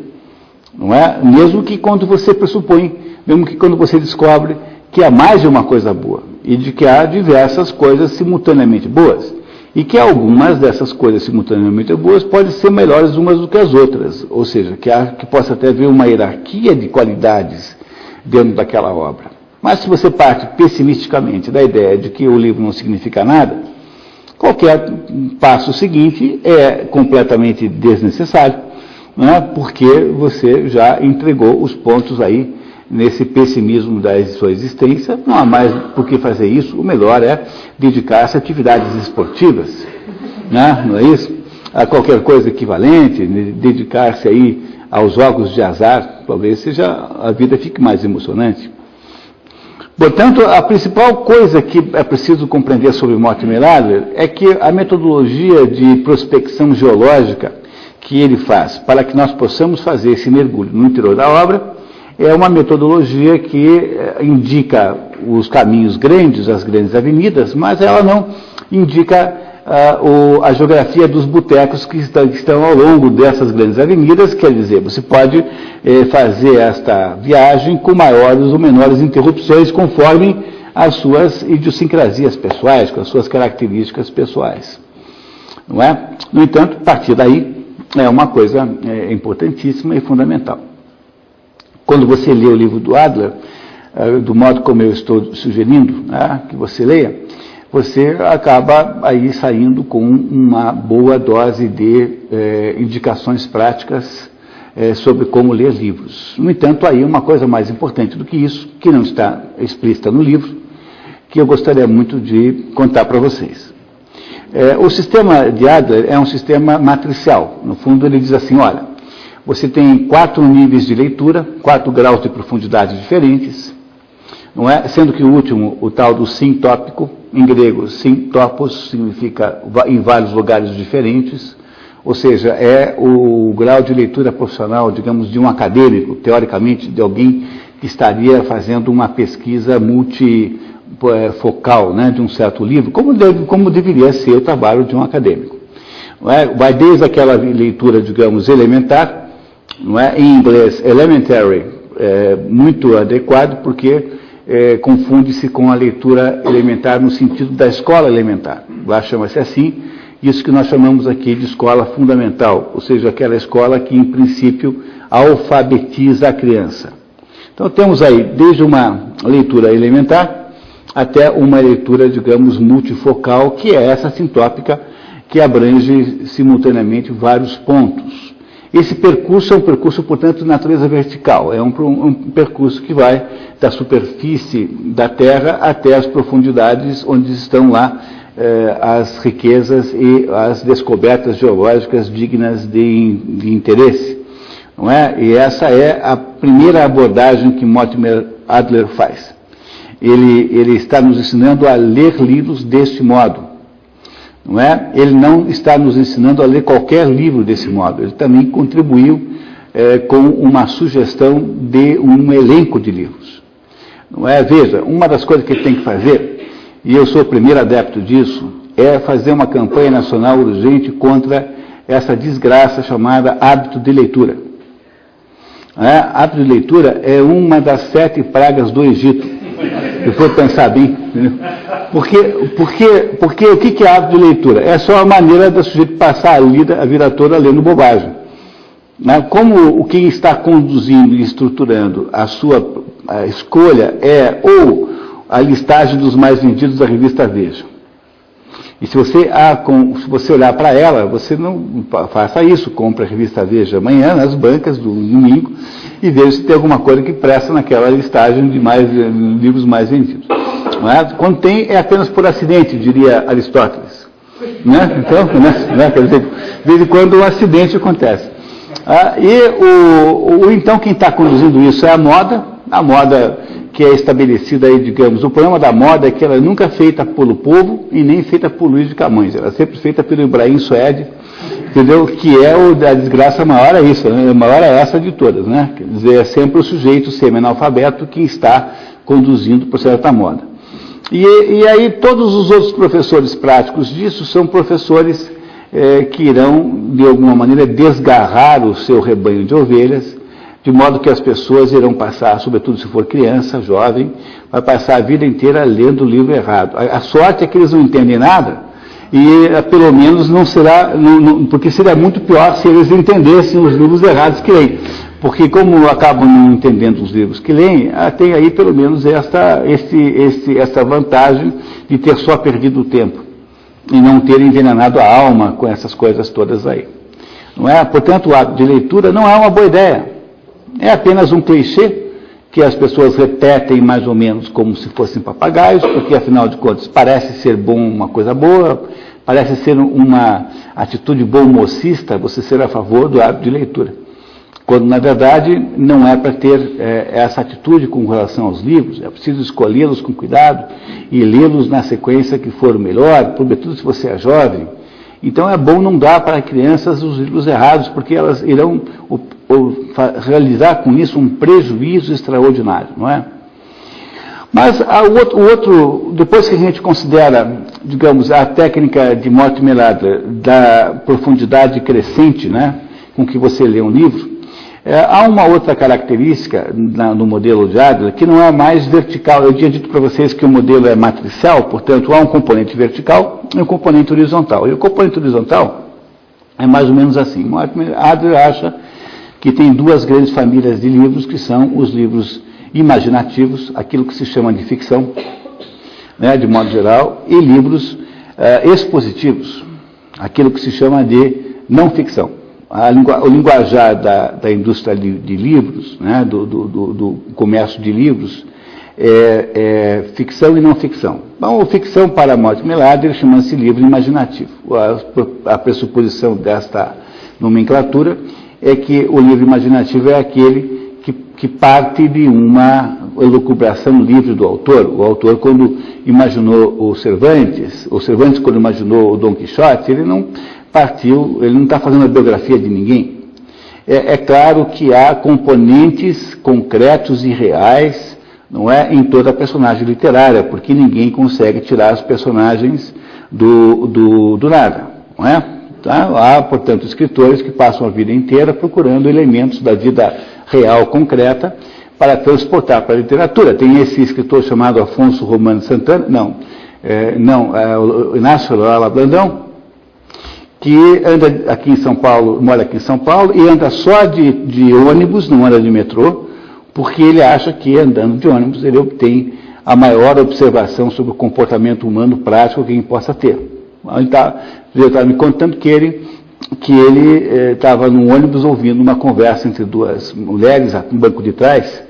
[SPEAKER 2] não é? Mesmo que quando você pressupõe, mesmo que quando você descobre que há mais de uma coisa boa, e de que há diversas coisas simultaneamente boas, e que algumas dessas coisas simultaneamente boas podem ser melhores umas do que as outras, ou seja, que possa até haver uma hierarquia de qualidades dentro daquela obra. Mas se você parte pessimisticamente da ideia de que o livro não significa nada, Qualquer passo seguinte é completamente desnecessário, né, porque você já entregou os pontos aí nesse pessimismo da sua existência. Não há mais por que fazer isso. O melhor é dedicar-se a atividades esportivas, né, não é isso? A qualquer coisa equivalente, dedicar-se aí aos jogos de azar, talvez a vida fique mais emocionante. Portanto, a principal coisa que é preciso compreender sobre Mortimer Adler é que a metodologia de prospecção geológica que ele faz para que nós possamos fazer esse mergulho no interior da obra é uma metodologia que indica os caminhos grandes, as grandes avenidas, mas ela não indica a geografia dos botecos que estão ao longo dessas grandes avenidas. Quer dizer, você pode fazer esta viagem com maiores ou menores interrupções conforme as suas idiosincrasias pessoais, com as suas características pessoais. Não é? No entanto, partir daí é uma coisa importantíssima e fundamental. Quando você lê o livro do Adler, do modo como eu estou sugerindo, né, que você leia, você acaba aí saindo com uma boa dose de indicações práticas sobre como ler livros. No entanto, aí uma coisa mais importante do que isso, que não está explícita no livro, que eu gostaria muito de contar para vocês. O sistema de Adler é um sistema matricial. No fundo, ele diz assim, olha, você tem 4 níveis de leitura, 4 graus de profundidade diferentes, não é? Sendo que o último, o tal do sintópico, em grego, sintopos, significa em vários lugares diferentes, ou seja, é o grau de leitura profissional, digamos, de um acadêmico, teoricamente, de alguém que estaria fazendo uma pesquisa multifocal, né, de um certo livro, como deveria ser o trabalho de um acadêmico. Não é? Vai desde aquela leitura, digamos, elementar, não é? Em inglês, elementary, muito adequado, porque confunde-se com a leitura elementar no sentido da escola elementar. Lá chama-se assim, isso que nós chamamos aqui de escola fundamental, ou seja, aquela escola que, em princípio, alfabetiza a criança. Então, temos aí desde uma leitura elementar até uma leitura, digamos, multifocal, que é essa sintópica, que abrange simultaneamente vários pontos. Esse percurso é um percurso, portanto, de natureza vertical. É um percurso que vai da superfície da Terra até as profundidades onde estão lá as riquezas e as descobertas geológicas dignas de interesse. Não é? E essa é a primeira abordagem que Mortimer Adler faz. Ele está nos ensinando a ler livros deste modo. Não é? Ele não está nos ensinando a ler qualquer livro desse modo. Ele também contribuiu com uma sugestão de um elenco de livros. Não é? Veja, uma das coisas que ele tem que fazer, e eu sou o primeiro adepto disso, é fazer uma campanha nacional urgente contra essa desgraça chamada hábito de leitura. Hábito de leitura é uma das 7 pragas do Egito, se for pensar bem. Entendeu? Porque o que é hábito de leitura? É só a maneira do sujeito passar a vida toda lendo bobagem. Como quem está conduzindo e estruturando a sua escolha é ou a listagem dos mais vendidos da revista Veja. E se você olhar para ela, você não faça isso, compre a revista Veja amanhã nas bancas do domingo e veja se tem alguma coisa que presta naquela listagem de livros mais vendidos. Quando tem, é apenas por acidente, diria Aristóteles. Né? Então, quer dizer, de vez em quando um acidente acontece. Então quem está conduzindo isso é a moda que é estabelecida aí, digamos, o problema da moda é que ela nunca é feita pelo povo e nem feita por Luiz de Camões, ela é sempre feita pelo Ibrahim Suede, entendeu? Que é a desgraça maior é isso, né? A maior é essa de todas, né? Quer dizer, é sempre o sujeito semi-analfabeto que está conduzindo por certa moda. E aí todos os outros professores práticos disso são professores que irão, de alguma maneira, desgarrar o seu rebanho de ovelhas, de modo que as pessoas irão passar, sobretudo se for criança, jovem, vai passar a vida inteira lendo o livro errado. A sorte é que eles não entendem nada, e pelo menos não será, porque seria muito pior se eles entendessem os livros errados que leem. Porque como acabam não entendendo os livros que leem, tem aí pelo menos essa vantagem de ter só perdido o tempo. e não ter envenenado a alma com essas coisas todas aí. Não é? Portanto, o hábito de leitura não é uma boa ideia. É apenas um clichê que as pessoas repetem mais ou menos como se fossem papagaios, porque, afinal de contas, parece ser bom uma coisa boa, parece ser uma atitude bom-mocista você ser a favor do hábito de leitura. Quando, na verdade, não é para ter essa atitude com relação aos livros, é preciso escolhê-los com cuidado e lê-los na sequência que for melhor, sobretudo se você é jovem. Então é bom não dar para crianças os livros errados, porque elas irão realizar com isso um prejuízo extraordinário, não é? Mas o outro, depois que a gente considera, digamos, a técnica de Mortimer Adler da profundidade crescente, né, com que você lê um livro, há uma outra característica no modelo de Adler que não é mais vertical. Eu tinha dito para vocês que o modelo é matricial, portanto há um componente vertical e um componente horizontal. E o componente horizontal é mais ou menos assim. Mortimer Adler acha que tem duas grandes famílias de livros, que são os livros imaginativos, aquilo que se chama de ficção, né, de modo geral, e livros expositivos, aquilo que se chama de não ficção. O linguajar da indústria de livros, né, do comércio de livros, é ficção e não ficção. Bom, ficção para Mortimer Adler chama-se livro imaginativo. A pressuposição desta nomenclatura é que o livro imaginativo é aquele que parte de uma elucubração livre do autor. O autor, quando imaginou o Cervantes quando imaginou o Dom Quixote, ele não partiu, ele não está fazendo a biografia de ninguém. É claro que há componentes concretos e reais, não é, em toda a personagem literária, porque ninguém consegue tirar os personagens do nada, não é? Tá? Há, portanto, escritores que passam a vida inteira procurando elementos da vida real, concreta, para transportar para a literatura. Tem esse escritor chamado Afonso Romano Santana, o Inácio Loyola Brandão, que anda aqui em São Paulo, mora aqui em São Paulo, e anda só de ônibus, não anda de metrô, porque ele acha que andando de ônibus ele obtém a maior observação sobre o comportamento humano prático que ele possa ter. Ele estava me contando que ele estava num ônibus ouvindo uma conversa entre duas mulheres no banco de trás,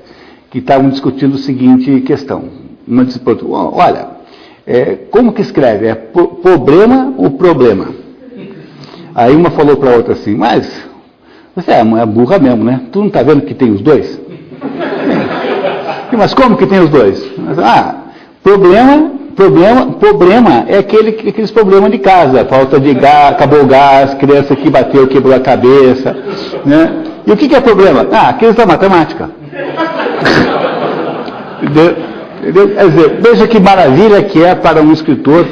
[SPEAKER 2] que estavam discutindo a seguinte questão. Uma disse para outra: olha, como que escreve? É problema ou problema? Aí uma falou para a outra assim: mas você é burra mesmo, né? Tu não está vendo que tem os dois? Mas como que tem os dois? Problema é aqueles problemas de casa, falta de gás, acabou o gás, criança que bateu, quebrou a cabeça, né? E o que é problema? Aqueles da matemática. Entendeu? Quer dizer, veja que maravilha que é para um escritor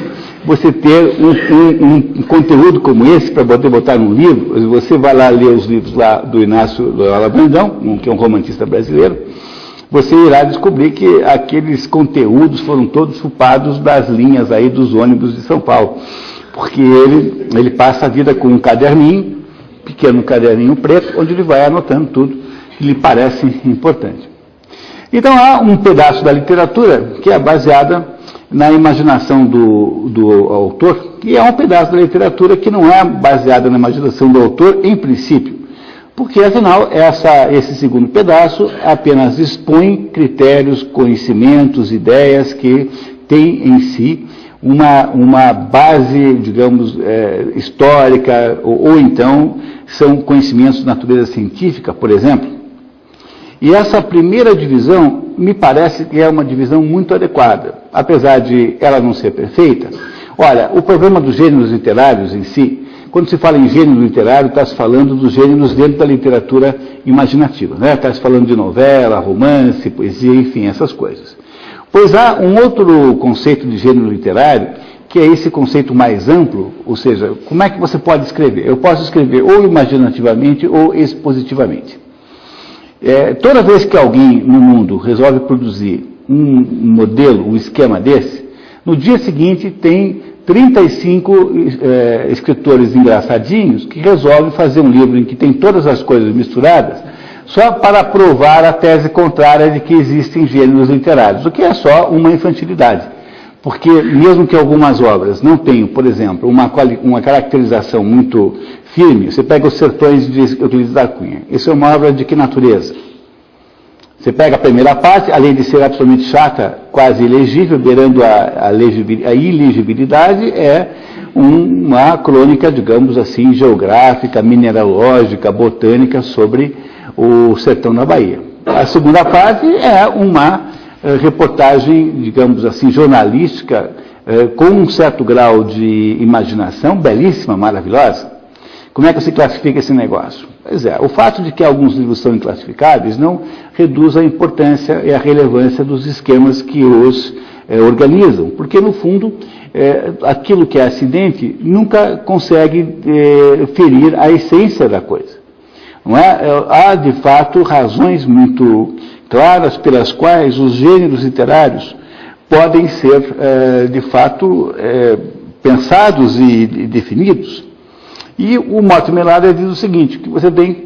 [SPEAKER 2] você ter um conteúdo como esse para poder botar num livro. Você vai lá ler os livros lá do Inácio Loyola Brandão, que é um romantista brasileiro, você irá descobrir que aqueles conteúdos foram todos chupados das linhas aí dos ônibus de São Paulo, porque ele passa a vida com um caderninho, pequeno caderninho preto, onde ele vai anotando tudo que lhe parece importante. Então há um pedaço da literatura que é baseada na imaginação do autor, e é um pedaço da literatura que não é baseada na imaginação do autor em princípio, porque, afinal, esse segundo pedaço apenas expõe critérios, conhecimentos, ideias que têm em si uma base, digamos, histórica, ou então são conhecimentos de natureza científica, por exemplo. E essa primeira divisão me parece que é uma divisão muito adequada, apesar de ela não ser perfeita. Olha, o problema dos gêneros literários em si, quando se fala em gênero literário, está se falando dos gêneros dentro da literatura imaginativa, né? Está se falando de novela, romance, poesia, enfim, essas coisas. Pois há um outro conceito de gênero literário, que é esse conceito mais amplo, ou seja, como é que você pode escrever? Eu posso escrever ou imaginativamente ou expositivamente. Toda vez que alguém no mundo resolve produzir um modelo, um esquema desse, no dia seguinte tem 35 escritores engraçadinhos que resolvem fazer um livro em que tem todas as coisas misturadas, só para provar a tese contrária de que existem gêneros literários, o que é só uma infantilidade. Porque mesmo que algumas obras não tenham, por exemplo, uma caracterização muito firme, você pega os Sertões de Euclides da Cunha. Isso é uma obra de que natureza? Você pega a primeira parte, além de ser absolutamente chata, quase ilegível, beirando a ilegibilidade, é uma crônica, digamos assim, geográfica, mineralógica, botânica sobre o sertão da Bahia. A segunda parte é uma reportagem, digamos assim, jornalística, com um certo grau de imaginação, belíssima, maravilhosa. Como é que você classifica esse negócio? Pois é, o fato de que alguns livros são inclassificáveis não reduz a importância e a relevância dos esquemas que os organizam, porque, no fundo, aquilo que é acidente nunca consegue ferir a essência da coisa. Não é? Há, de fato, razões muito claras pelas quais os gêneros literários podem ser, de fato, pensados e definidos. E o Mortimer Adler diz o seguinte, que você tem,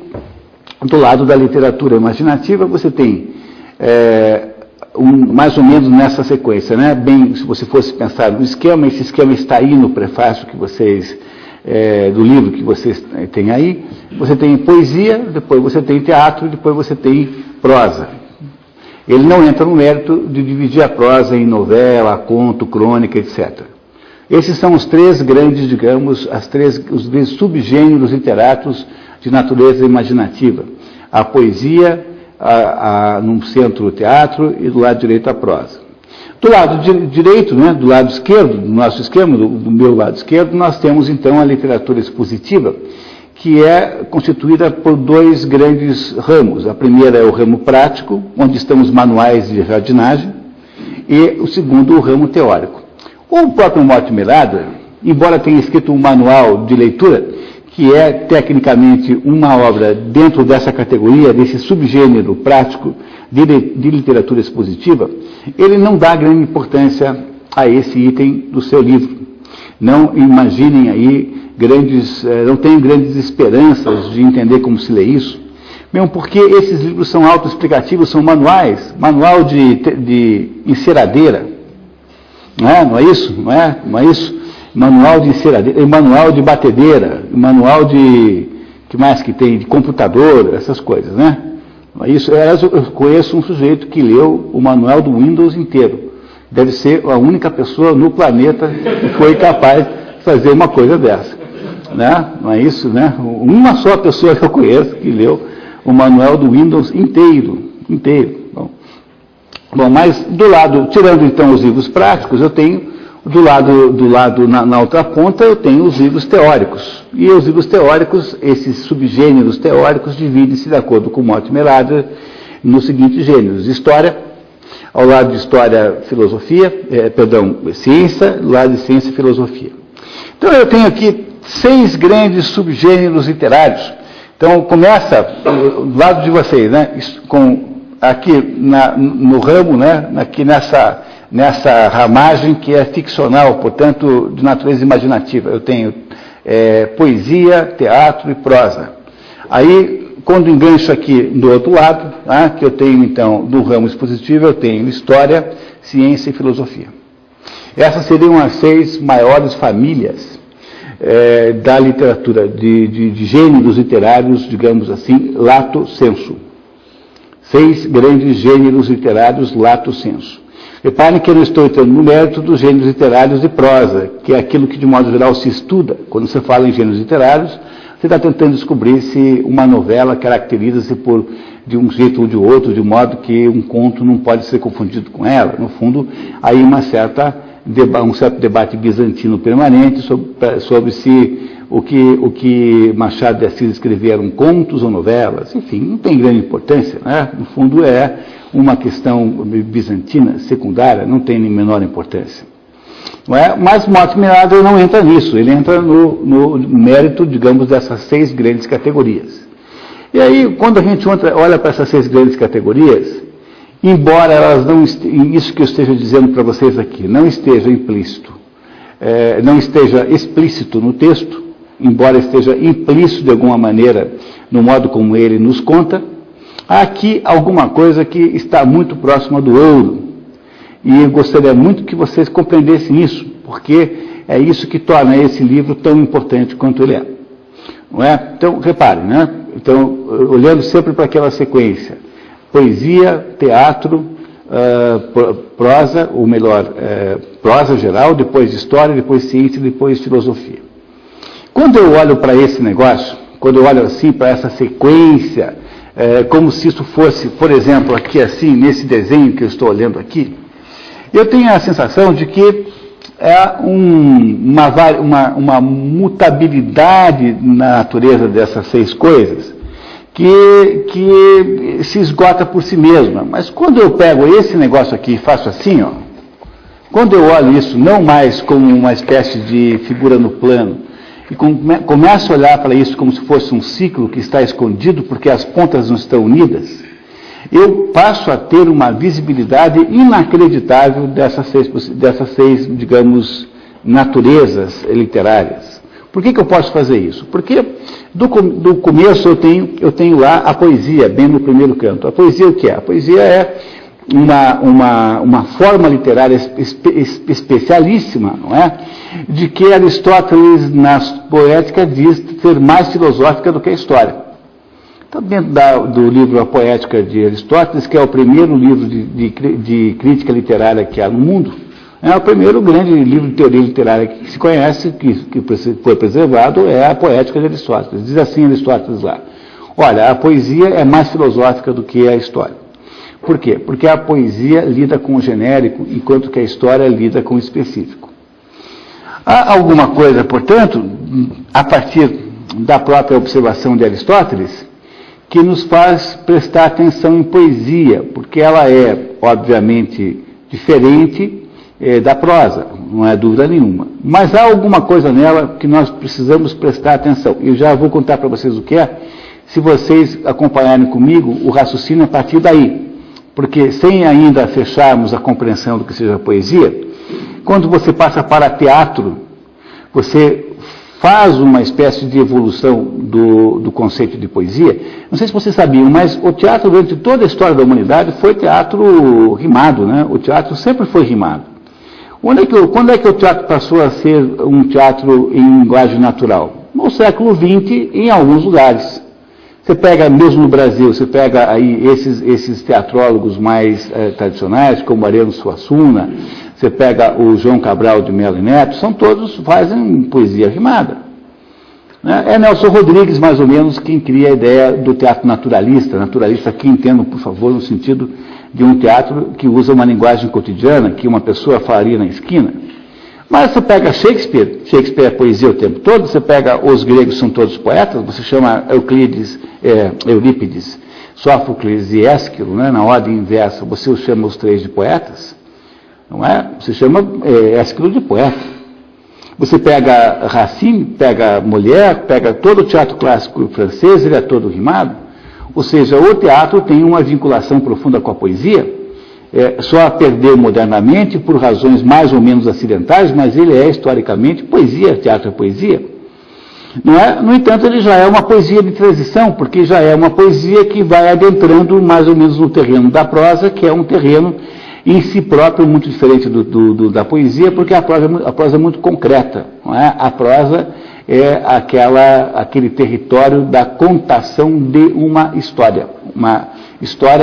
[SPEAKER 2] do lado da literatura imaginativa, você tem, mais ou menos nessa sequência, né? Bem, se você fosse pensar no esquema, esse esquema está aí no prefácio que vocês, do livro que vocês têm aí, você tem poesia, depois você tem teatro, depois você tem prosa. Ele não entra no mérito de dividir a prosa em novela, conto, crônica, etc. Esses são os três grandes, digamos, os três subgêneros literários de natureza imaginativa. A poesia, no centro o teatro e do lado direito a prosa. Do lado direito, né, do lado esquerdo, do nosso esquema, do meu lado esquerdo, nós temos então a literatura expositiva, que é constituída por dois grandes ramos. A primeira é o ramo prático, onde estão os manuais de jardinagem, e o segundo, o ramo teórico. O próprio Mortimer Adler, embora tenha escrito um manual de leitura, que é tecnicamente uma obra dentro dessa categoria, desse subgênero prático de literatura expositiva, ele não dá grande importância a esse item do seu livro. Não imaginem aí não tenham grandes esperanças de entender como se lê isso, mesmo porque esses livros são autoexplicativos, são manuais, manual de enceradeira, não é isso? Não é isso? Manual de enceradeira, manual de batedeira, manual de, que mais que tem, de computador, essas coisas, né? Não é isso? Eu conheço um sujeito que leu o manual do Windows inteiro. Deve ser a única pessoa no planeta que foi capaz de fazer uma coisa dessa. Né? Não é isso, né? Uma só pessoa que eu conheço que leu o manual do Windows inteiro. Bom, mas do lado, tirando então os livros práticos, eu tenho do lado na outra ponta, eu tenho os livros teóricos. E os livros teóricos, esses subgêneros teóricos, dividem-se, de acordo com Mortimer Adler, nos seguintes gêneros: história, ao lado de história, ciência, do lado de ciência e filosofia. Então eu tenho aqui 6 grandes subgêneros literários. Então começa do lado de vocês, né? Aqui no ramo, né? Aqui nessa ramagem que é ficcional, portanto, de natureza imaginativa. Eu tenho poesia, teatro e prosa. Aí, quando engancho aqui do outro lado, que eu tenho, então, do ramo expositivo, eu tenho história, ciência e filosofia. Essas seriam as 6 maiores famílias da literatura, de gêneros literários, digamos assim, lato sensu. 6 grandes gêneros literários lato sensu. Reparem que eu não estou entrando no mérito dos gêneros literários de prosa, que é aquilo que, de modo geral, se estuda. Quando você fala em gêneros literários, você está tentando descobrir se uma novela caracteriza-se de um jeito ou de outro, de modo que um conto não pode ser confundido com ela. No fundo, aí um certo debate bizantino permanente sobre se o que Machado de Assis escrevia eram contos ou novelas. Enfim, não tem grande importância, né? No fundo, é uma questão bizantina, secundária, não tem nem menor importância. Não é? Mas Mortimer Adler não entra nisso, ele entra no mérito, digamos, dessas 6 grandes categorias. E aí, quando a gente olha para essas 6 grandes categorias, embora elas não, isso que eu esteja dizendo para vocês aqui, não esteja implícito, não esteja explícito no texto, embora esteja implícito de alguma maneira no modo como ele nos conta, há aqui alguma coisa que está muito próxima do ouro. E eu gostaria muito que vocês compreendessem isso, porque é isso que torna esse livro tão importante quanto ele é. Não é? Então, reparem, né? Então, olhando sempre para aquela sequência, poesia, teatro, prosa, ou melhor, prosa geral, depois história, depois ciência, depois filosofia. Quando eu olho para esse negócio, quando eu olho assim para essa sequência, como se isso fosse, por exemplo, aqui assim, nesse desenho que eu estou olhando aqui, eu tenho a sensação de que é uma mutabilidade na natureza dessas 6 coisas que se esgota por si mesma. Mas quando eu pego esse negócio aqui e faço assim, ó, quando eu olho isso não mais como uma espécie de figura no plano, e começo a olhar para isso como se fosse um ciclo que está escondido porque as pontas não estão unidas, eu passo a ter uma visibilidade inacreditável dessas seis, digamos, naturezas literárias. Por que eu posso fazer isso? Porque do começo eu tenho lá a poesia, bem no primeiro canto. A poesia o que é? A poesia é uma forma literária especialíssima, não é? De que Aristóteles, na Poética, diz ser mais filosófica do que a história. Então, dentro do livro A Poética de Aristóteles, que é o primeiro livro de crítica literária que há no mundo, é o primeiro grande livro de teoria literária que se conhece, que foi preservado, é a Poética de Aristóteles. Diz assim Aristóteles lá: olha, a poesia é mais filosófica do que a história. Por quê? Porque a poesia lida com o genérico, enquanto que a história lida com o específico. Há alguma coisa, portanto, a partir da própria observação de Aristóteles, que nos faz prestar atenção em poesia, porque ela é, obviamente, diferente da prosa, não é dúvida nenhuma. Mas há alguma coisa nela que nós precisamos prestar atenção. Eu já vou contar para vocês o que é, se vocês acompanharem comigo o raciocínio a partir daí. Porque sem ainda fecharmos a compreensão do que seja poesia, quando você passa para teatro, você faz uma espécie de evolução do conceito de poesia. Não sei se vocês sabiam, mas o teatro, durante toda a história da humanidade, foi teatro rimado, né? O teatro sempre foi rimado. Quando é que o teatro passou a ser um teatro em linguagem natural? No século XX, em alguns lugares. Você pega, mesmo no Brasil, você pega aí esses teatrólogos mais tradicionais, como Ariano Suassuna, você pega o João Cabral de Melo e Neto, fazem poesia rimada. Né? É Nelson Rodrigues, mais ou menos, quem cria a ideia do teatro naturalista. Naturalista aqui, entendo, por favor, no sentido de um teatro que usa uma linguagem cotidiana, que uma pessoa falaria na esquina. Mas você pega Shakespeare é poesia o tempo todo, você pega os gregos, são todos poetas, você chama Eurípides, Sófocles e Ésquilo, né, na ordem inversa, você os chama os 3 de poetas, não é? Você chama Ésquilo de poeta. Você pega Racine, pega Molière, pega todo o teatro clássico francês, ele é todo rimado. Ou seja, o teatro tem uma vinculação profunda com a poesia, só perdeu modernamente por razões mais ou menos acidentais, mas ele é historicamente poesia, teatro é poesia. Não é? No entanto, ele já é uma poesia de transição, porque já é uma poesia que vai adentrando mais ou menos no terreno da prosa, que é um terreno em si próprio muito diferente da poesia, porque a prosa é muito concreta. Não é? A prosa é aquele território da contação de uma história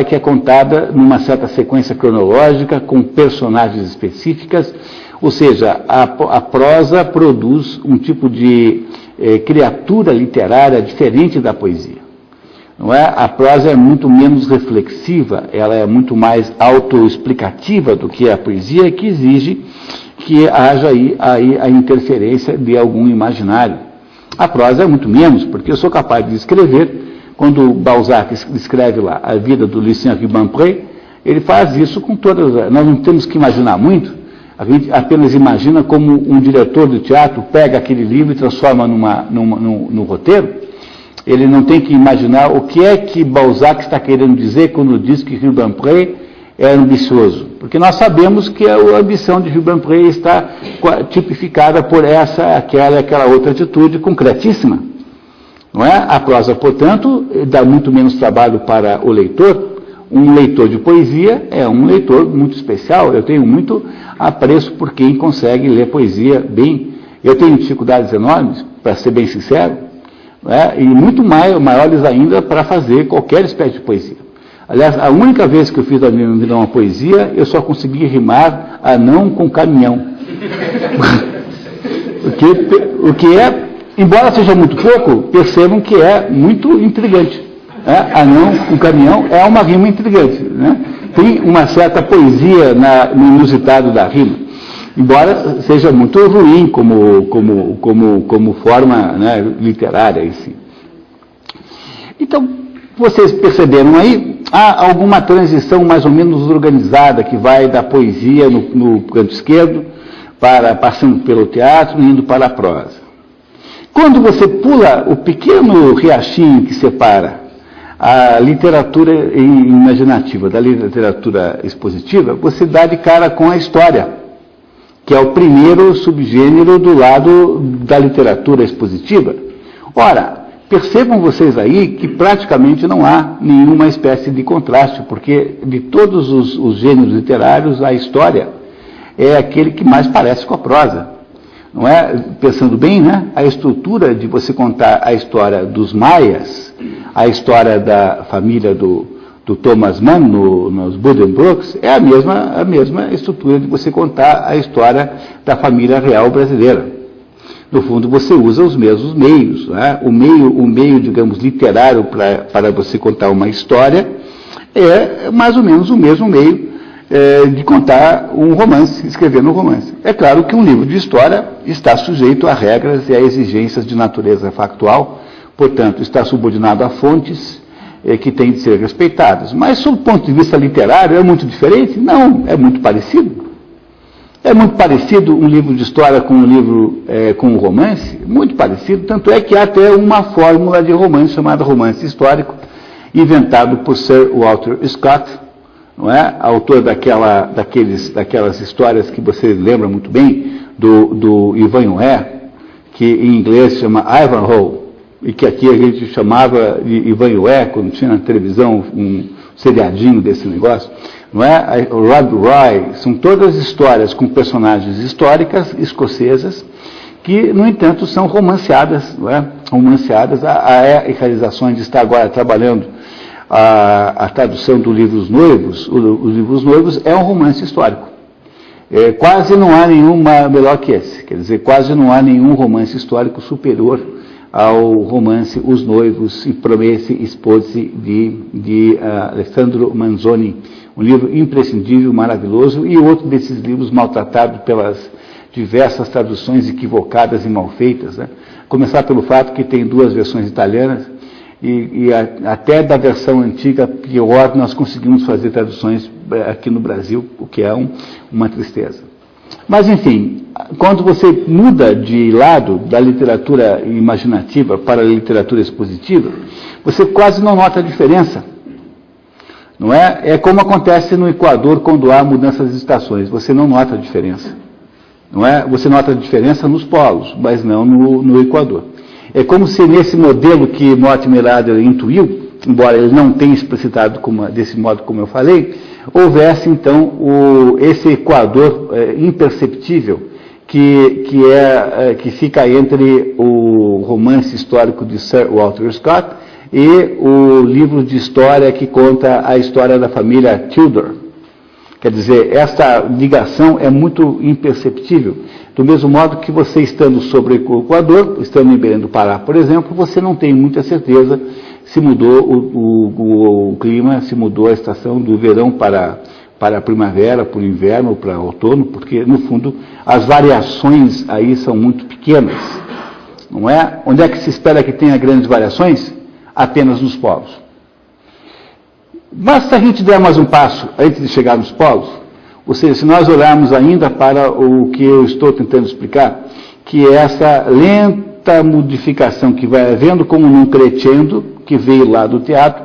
[SPEAKER 2] que é contada numa certa sequência cronológica, com personagens específicas, ou seja, a prosa produz um tipo de criatura literária diferente da poesia. Não é? A prosa é muito menos reflexiva, ela é muito mais autoexplicativa do que a poesia, que exige que haja aí a interferência de algum imaginário. A prosa é muito menos, porque eu sou capaz de escrever. Quando Balzac escreve lá a vida do Lucien Rubempré, ele faz isso com todas. Nós não temos que imaginar muito, a gente apenas imagina como um diretor de teatro pega aquele livro e transforma no roteiro. Ele não tem que imaginar o que é que Balzac está querendo dizer quando diz que Rubempré é ambicioso. Porque nós sabemos que a ambição de Rubempré está tipificada por aquela outra atitude concretíssima. Não é? A prosa, portanto, dá muito menos trabalho para o leitor, um leitor de poesia é um leitor muito especial. Eu tenho muito apreço por quem consegue ler poesia bem. Eu tenho dificuldades enormes, para ser bem sincero, né? E muito maiores ainda para fazer qualquer espécie de poesia. Aliás, a única vez que eu fiz uma poesia, eu só consegui rimar anão com caminhão. o que é, embora seja muito pouco, percebam que é muito intrigante. Anão com caminhão é uma rima intrigante, né? Tem uma certa poesia no inusitado da rima, embora seja muito ruim como forma, né, literária em si. Então, vocês perceberam aí, há alguma transição mais ou menos organizada que vai da poesia no canto esquerdo, passando pelo teatro e indo para a prosa. Quando você pula o pequeno riachinho que separa a literatura imaginativa da literatura expositiva, você dá de cara com a história, que é o primeiro subgênero do lado da literatura expositiva. Ora, percebam vocês aí que praticamente não há nenhuma espécie de contraste, porque de todos os gêneros literários, a história é aquele que mais parece com a prosa. Não é? Pensando bem, né? A estrutura de você contar a história dos maias, a história da família do Thomas Mann nos Buddenbrooks, é a mesma estrutura de você contar a história da família real brasileira. No fundo, você usa os mesmos meios. Né? O meio, digamos, literário para você contar uma história é mais ou menos o mesmo meio de contar um romance, escrever um romance. É claro que um livro de história está sujeito a regras e a exigências de natureza factual, portanto, está subordinado a fontes que têm de ser respeitadas. Mas, sob o ponto de vista literário, é muito diferente? Não, é muito parecido. É muito parecido um livro de história com um livro com um romance? Muito parecido, tanto é que há até uma fórmula de romance chamada romance histórico, inventado por Sir Walter Scott, não é? Autor daquelas histórias que você lembra muito bem, do Ivanhoe, que em inglês se chama Ivanhoe, e que aqui a gente chamava de Ivanhoe, quando tinha na televisão um seriadinho desse negócio, não é? Rob Roy, são todas histórias com personagens históricas escocesas, que, no entanto, são romanceadas, não é? Romanceadas. A realizações está agora trabalhando a tradução do Livro Os Noivos. O Livro Os Noivos é um romance histórico. Quase não há nenhuma melhor que esse. Quer dizer, quase não há nenhum romance histórico superior ao romance Os Noivos e Promesse Sposi de Alessandro Manzoni. Um livro imprescindível, maravilhoso, e outro desses livros maltratados pelas diversas traduções equivocadas e mal feitas. Né? Começar pelo fato que tem 2 versões italianas, e até da versão antiga, pior, nós conseguimos fazer traduções aqui no Brasil, o que é uma tristeza. Mas, enfim, quando você muda de lado da literatura imaginativa para a literatura expositiva, você quase não nota a diferença. Não é? É como acontece no Equador quando há mudanças de estações, você não nota a diferença. Não é? Você nota a diferença nos polos, mas não no Equador. É como se nesse modelo que Mortimer Adler intuiu, embora ele não tenha explicitado desse modo como eu falei, houvesse então esse Equador imperceptível que fica entre o romance histórico de Sir Walter Scott e o livro de história que conta a história da família Tudor. Quer dizer, essa ligação é muito imperceptível. Do mesmo modo que você, estando sobre o Equador, estando em Belém do Pará, por exemplo, você não tem muita certeza se mudou o clima, se mudou a estação do verão para a primavera, para o inverno, para o outono, porque, no fundo, as variações aí são muito pequenas. Não é? Onde é que se espera que tenha grandes variações? Apenas nos polos. Mas se a gente der mais um passo antes de chegar nos polos, ou seja, se nós olharmos ainda para o que eu estou tentando explicar, que é essa lenta modificação que vai havendo como num crescendo, que veio lá do teatro,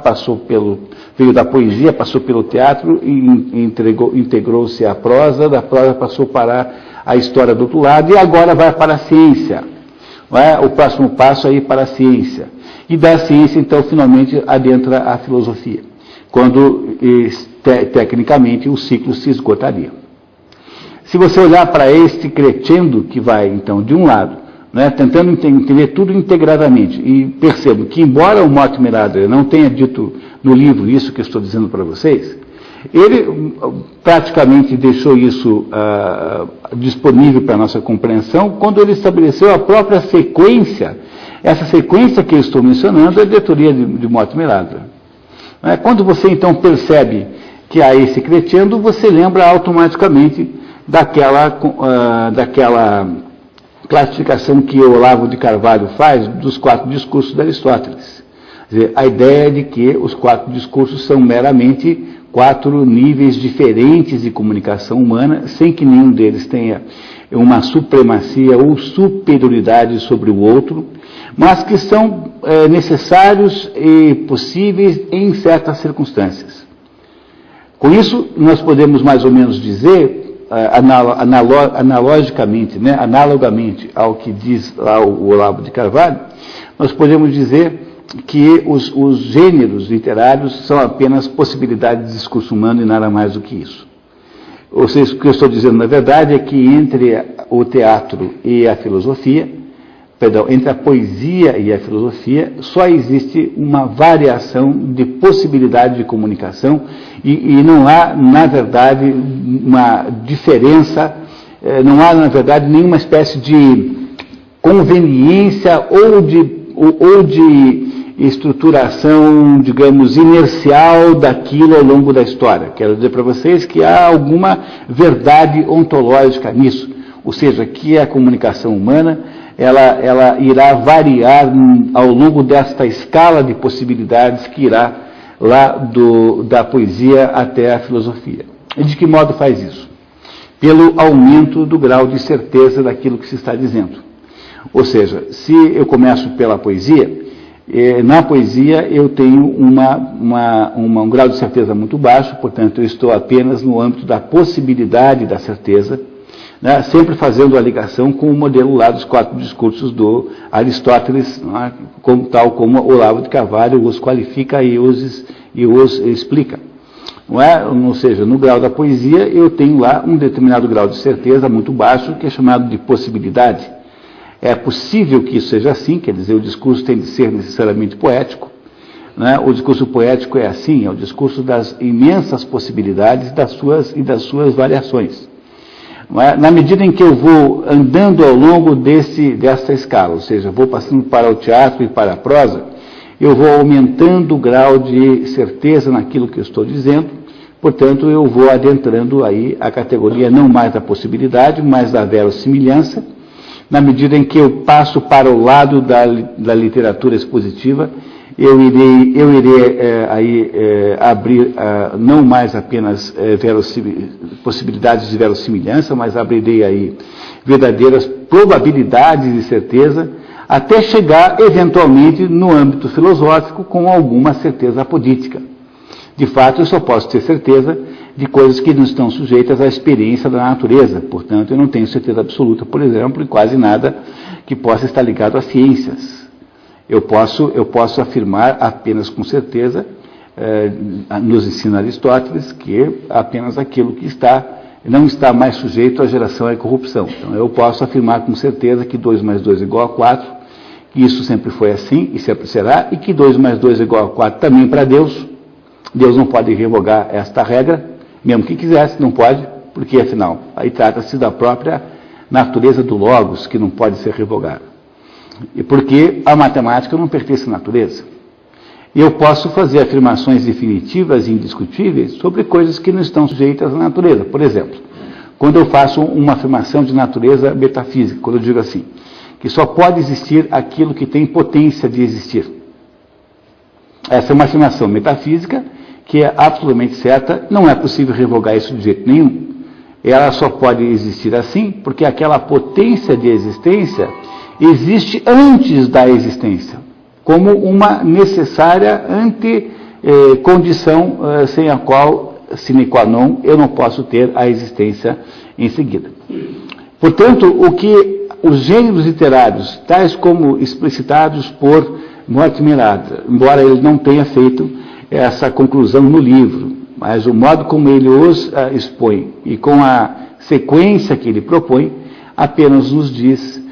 [SPEAKER 2] veio da poesia, passou pelo teatro e integrou-se à prosa, da prosa passou para a história do outro lado e agora vai para a ciência. Não é? O próximo passo é ir para a ciência. E da ciência, então, finalmente, adentra a filosofia. quando tecnicamente o ciclo se esgotaria. Se você olhar para este crescendo que vai, então, de um lado, né, tentando entender tudo integradamente, e percebo que, embora o Mortimer Adler não tenha dito no livro isso que eu estou dizendo para vocês, ele praticamente deixou isso disponível para a nossa compreensão quando ele estabeleceu a própria sequência. Essa sequência que eu estou mencionando é a diretoria de Mortimer Adler. Quando você, então, percebe que há esse crescendo, você lembra automaticamente daquela classificação que o Olavo de Carvalho faz dos 4 discursos de Aristóteles. Quer dizer, a ideia é de que os 4 discursos são meramente 4 níveis diferentes de comunicação humana, sem que nenhum deles tenha uma supremacia ou superioridade sobre o outro, mas que são necessários e possíveis em certas circunstâncias. Com isso, nós podemos mais ou menos dizer, analogamente ao que diz lá o Olavo de Carvalho, nós podemos dizer que os gêneros literários são apenas possibilidades de discurso humano e nada mais do que isso. Ou seja, o que eu estou dizendo, na verdade, é que entre o teatro e a filosofia, entre a poesia e a filosofia, só existe uma variação de possibilidade de comunicação e não há, na verdade, uma diferença, não há, na verdade, nenhuma espécie de conveniência ou de estruturação, digamos, inercial daquilo ao longo da história. Quero dizer para vocês que há alguma verdade ontológica nisso, ou seja, que a comunicação humana ela irá variar ao longo desta escala de possibilidades que irá lá da poesia até a filosofia. E de que modo faz isso? Pelo aumento do grau de certeza daquilo que se está dizendo. Ou seja, se eu começo pela poesia, na poesia eu tenho um grau de certeza muito baixo, portanto eu estou apenas no âmbito da possibilidade da certeza, né, sempre fazendo a ligação com o modelo lá dos 4 discursos do Aristóteles, né, tal como Olavo de Carvalho os qualifica e os explica. Não é? Ou seja, no grau da poesia eu tenho lá um determinado grau de certeza muito baixo, que é chamado de possibilidade. É possível que isso seja assim, quer dizer, o discurso tem de ser necessariamente poético. Né? O discurso poético é assim, é o discurso das imensas possibilidades e das suas variações. Na medida em que eu vou andando ao longo dessa escala, ou seja, vou passando para o teatro e para a prosa, eu vou aumentando o grau de certeza naquilo que eu estou dizendo, portanto, eu vou adentrando aí a categoria não mais da possibilidade, mas da verossimilhança. Na medida em que eu passo para o lado da literatura expositiva, eu irei abrir não mais apenas possibilidades de verossimilhança, mas abrirei aí verdadeiras probabilidades de certeza, até chegar, eventualmente, no âmbito filosófico, com alguma certeza apodítica. De fato, eu só posso ter certeza de coisas que não estão sujeitas à experiência da natureza. Portanto, eu não tenho certeza absoluta, por exemplo, em quase nada que possa estar ligado às ciências. Eu posso afirmar apenas com certeza, nos ensina Aristóteles, que apenas aquilo que não está mais sujeito à geração e corrupção. Então, eu posso afirmar com certeza que 2 mais 2 é igual a 4, que isso sempre foi assim e sempre será, e que 2 mais 2 é igual a 4 também para Deus. Deus não pode revogar esta regra, mesmo que quisesse, não pode, porque afinal, aí trata-se da própria natureza do Logos, que não pode ser revogada. E porque a matemática não pertence à natureza. E eu posso fazer afirmações definitivas e indiscutíveis sobre coisas que não estão sujeitas à natureza. Por exemplo, quando eu faço uma afirmação de natureza metafísica, quando eu digo assim, que só pode existir aquilo que tem potência de existir. Essa é uma afirmação metafísica que é absolutamente certa, não é possível revogar isso de jeito nenhum. Ela só pode existir assim porque aquela potência de existência existe antes da existência, como uma necessária condição sem a qual, sine qua non, eu não posso ter a existência em seguida. Portanto, o que os gêneros literários, tais como explicitados por Mortimer Adler, embora ele não tenha feito essa conclusão no livro, mas o modo como ele os expõe e com a sequência que ele propõe, apenas nos diz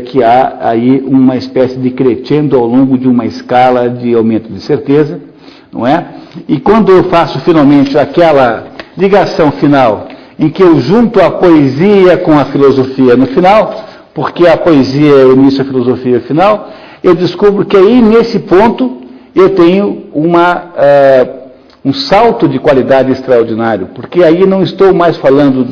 [SPEAKER 2] que há aí uma espécie de crescendo ao longo de uma escala de aumento de certeza, não é? E quando eu faço finalmente aquela ligação final, em que eu junto a poesia com a filosofia no final, porque a poesia é o início, a filosofia é o final, eu descubro que aí, nesse ponto, eu tenho um salto de qualidade extraordinário, porque aí não estou mais falando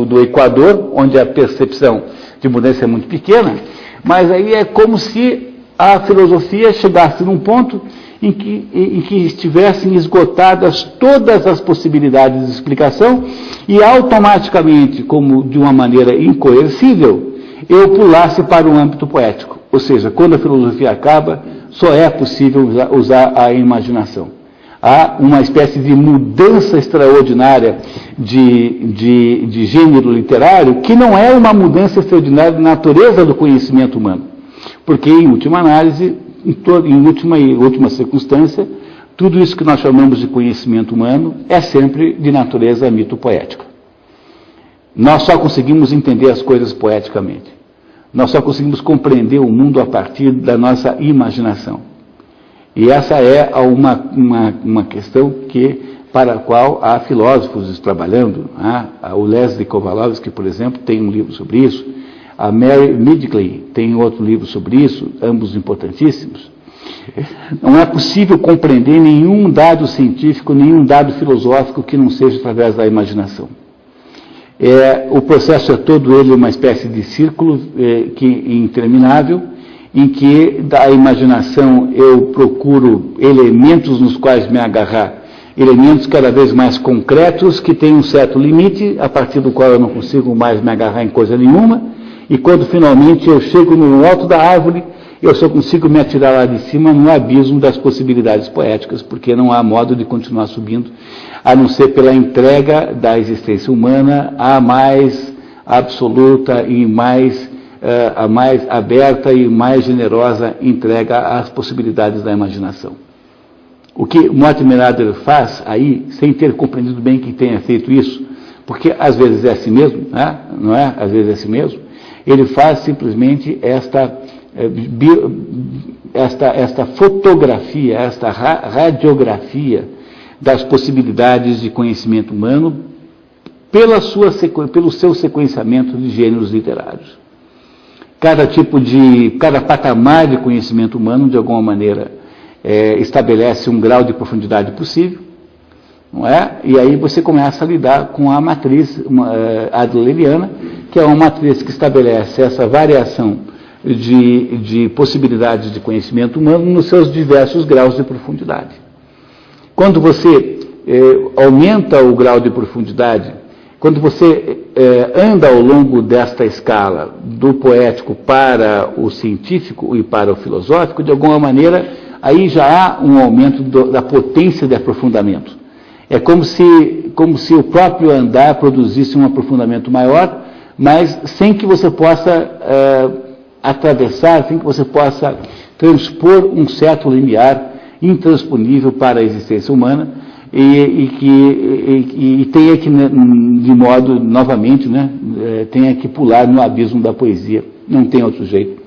[SPEAKER 2] do Equador, onde a percepção de mudança é muito pequena, mas aí é como se a filosofia chegasse num ponto em que estivessem esgotadas todas as possibilidades de explicação e automaticamente, como de uma maneira incoercível, eu pulasse para o âmbito poético. Ou seja, quando a filosofia acaba, só é possível usar a imaginação. Há uma espécie de mudança extraordinária de gênero literário, que não é uma mudança extraordinária de natureza do conhecimento humano. Porque, em última análise, em última circunstância, tudo isso que nós chamamos de conhecimento humano é sempre de natureza mito-poética. Nós só conseguimos entender as coisas poeticamente. Nós só conseguimos compreender o mundo a partir da nossa imaginação. E essa é uma questão para a qual há filósofos trabalhando. O Leslie Kovalevsky, por exemplo, tem um livro sobre isso. A Mary Midgley tem outro livro sobre isso, ambos importantíssimos. Não é possível compreender nenhum dado científico, nenhum dado filosófico que não seja através da imaginação. O processo é todo ele uma espécie de círculo interminável, em que da imaginação eu procuro elementos nos quais me agarrar, elementos cada vez mais concretos, que têm um certo limite, a partir do qual eu não consigo mais me agarrar em coisa nenhuma, e quando finalmente eu chego no alto da árvore, eu só consigo me atirar lá de cima no abismo das possibilidades poéticas, porque não há modo de continuar subindo, a não ser pela entrega da existência humana à mais absoluta e a mais aberta e mais generosa entrega às possibilidades da imaginação. O que Mortimer Adler faz aí, sem ter compreendido bem que tenha feito isso, porque às vezes é assim mesmo, não é? Às vezes é assim mesmo, ele faz simplesmente esta fotografia, esta radiografia das possibilidades de conhecimento humano pelo seu sequenciamento de gêneros literários. Cada patamar de conhecimento humano, de alguma maneira, estabelece um grau de profundidade possível, não é? E aí você começa a lidar com a matriz adleriana, que é uma matriz que estabelece essa variação de possibilidades de conhecimento humano nos seus diversos graus de profundidade. Quando você aumenta o grau de profundidade, quando você anda ao longo desta escala do poético para o científico e para o filosófico, de alguma maneira, aí já há um aumento da potência de aprofundamento. É como se o próprio andar produzisse um aprofundamento maior, mas sem que você possa atravessar, sem que você possa transpor um certo limiar intransponível para a existência humana e tenha que, de modo, novamente, tenha que pular no abismo da poesia. Não tem outro jeito.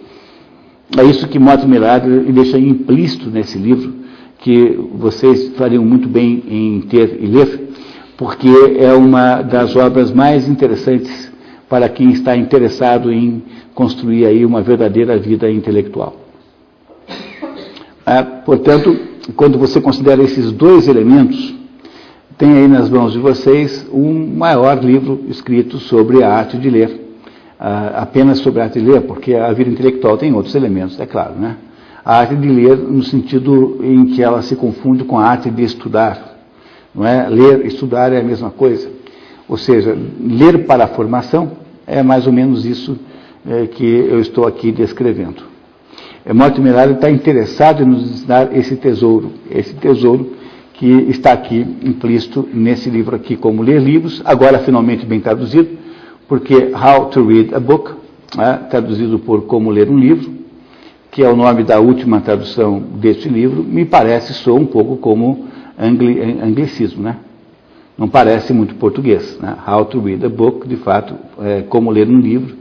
[SPEAKER 2] É isso que Mortimer Adler deixa implícito nesse livro, que vocês fariam muito bem em ter e ler, porque é uma das obras mais interessantes para quem está interessado em construir aí uma verdadeira vida intelectual. Portanto, quando você considera esses dois elementos, tem aí nas mãos de vocês um maior livro escrito sobre a arte de ler, apenas sobre a arte de ler, porque a vida intelectual tem outros elementos, é claro, né? A arte de ler no sentido em que ela se confunde com a arte de estudar, não é? Ler e estudar é a mesma coisa, ou seja, ler para a formação é mais ou menos isso que eu estou aqui descrevendo. Mortimer Adler está interessado em nos ensinar esse tesouro que está aqui implícito nesse livro aqui, Como Ler Livros, agora finalmente bem traduzido, porque How to Read a Book, traduzido por Como Ler um Livro, que é o nome da última tradução deste livro, me parece soa um pouco como anglicismo, né? Não parece muito português, né? How to read a book, de fato, como ler um livro,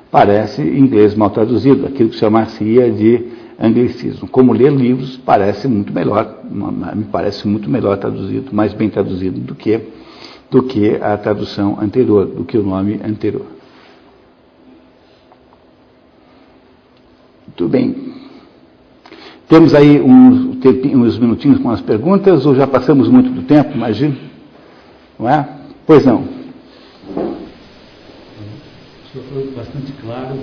[SPEAKER 2] parece inglês mal traduzido, aquilo que se chamaria de anglicismo. Como ler livros parece muito melhor, me parece muito melhor traduzido, mais bem traduzido do que a tradução anterior, do que o nome anterior. Muito bem. Temos aí uns minutinhos com as perguntas, ou já passamos muito do tempo, imagino? Não é? Pois não.
[SPEAKER 3] O senhor foi bastante claro,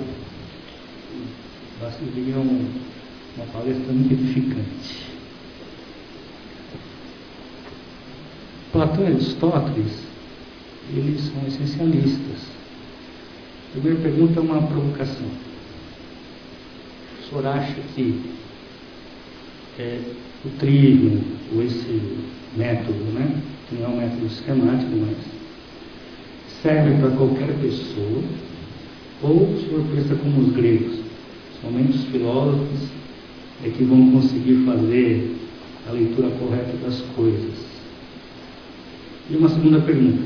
[SPEAKER 3] seria uma palestra muito edificante. Platão e Aristóteles, eles são essencialistas. A primeira pergunta é uma provocação. O senhor acha que o trigo, ou esse método, né, que não é um método sistemático, mas serve para qualquer pessoa, ou o senhor pensa como os gregos, somente os filósofos é que vão conseguir fazer a leitura correta das coisas? E uma segunda pergunta,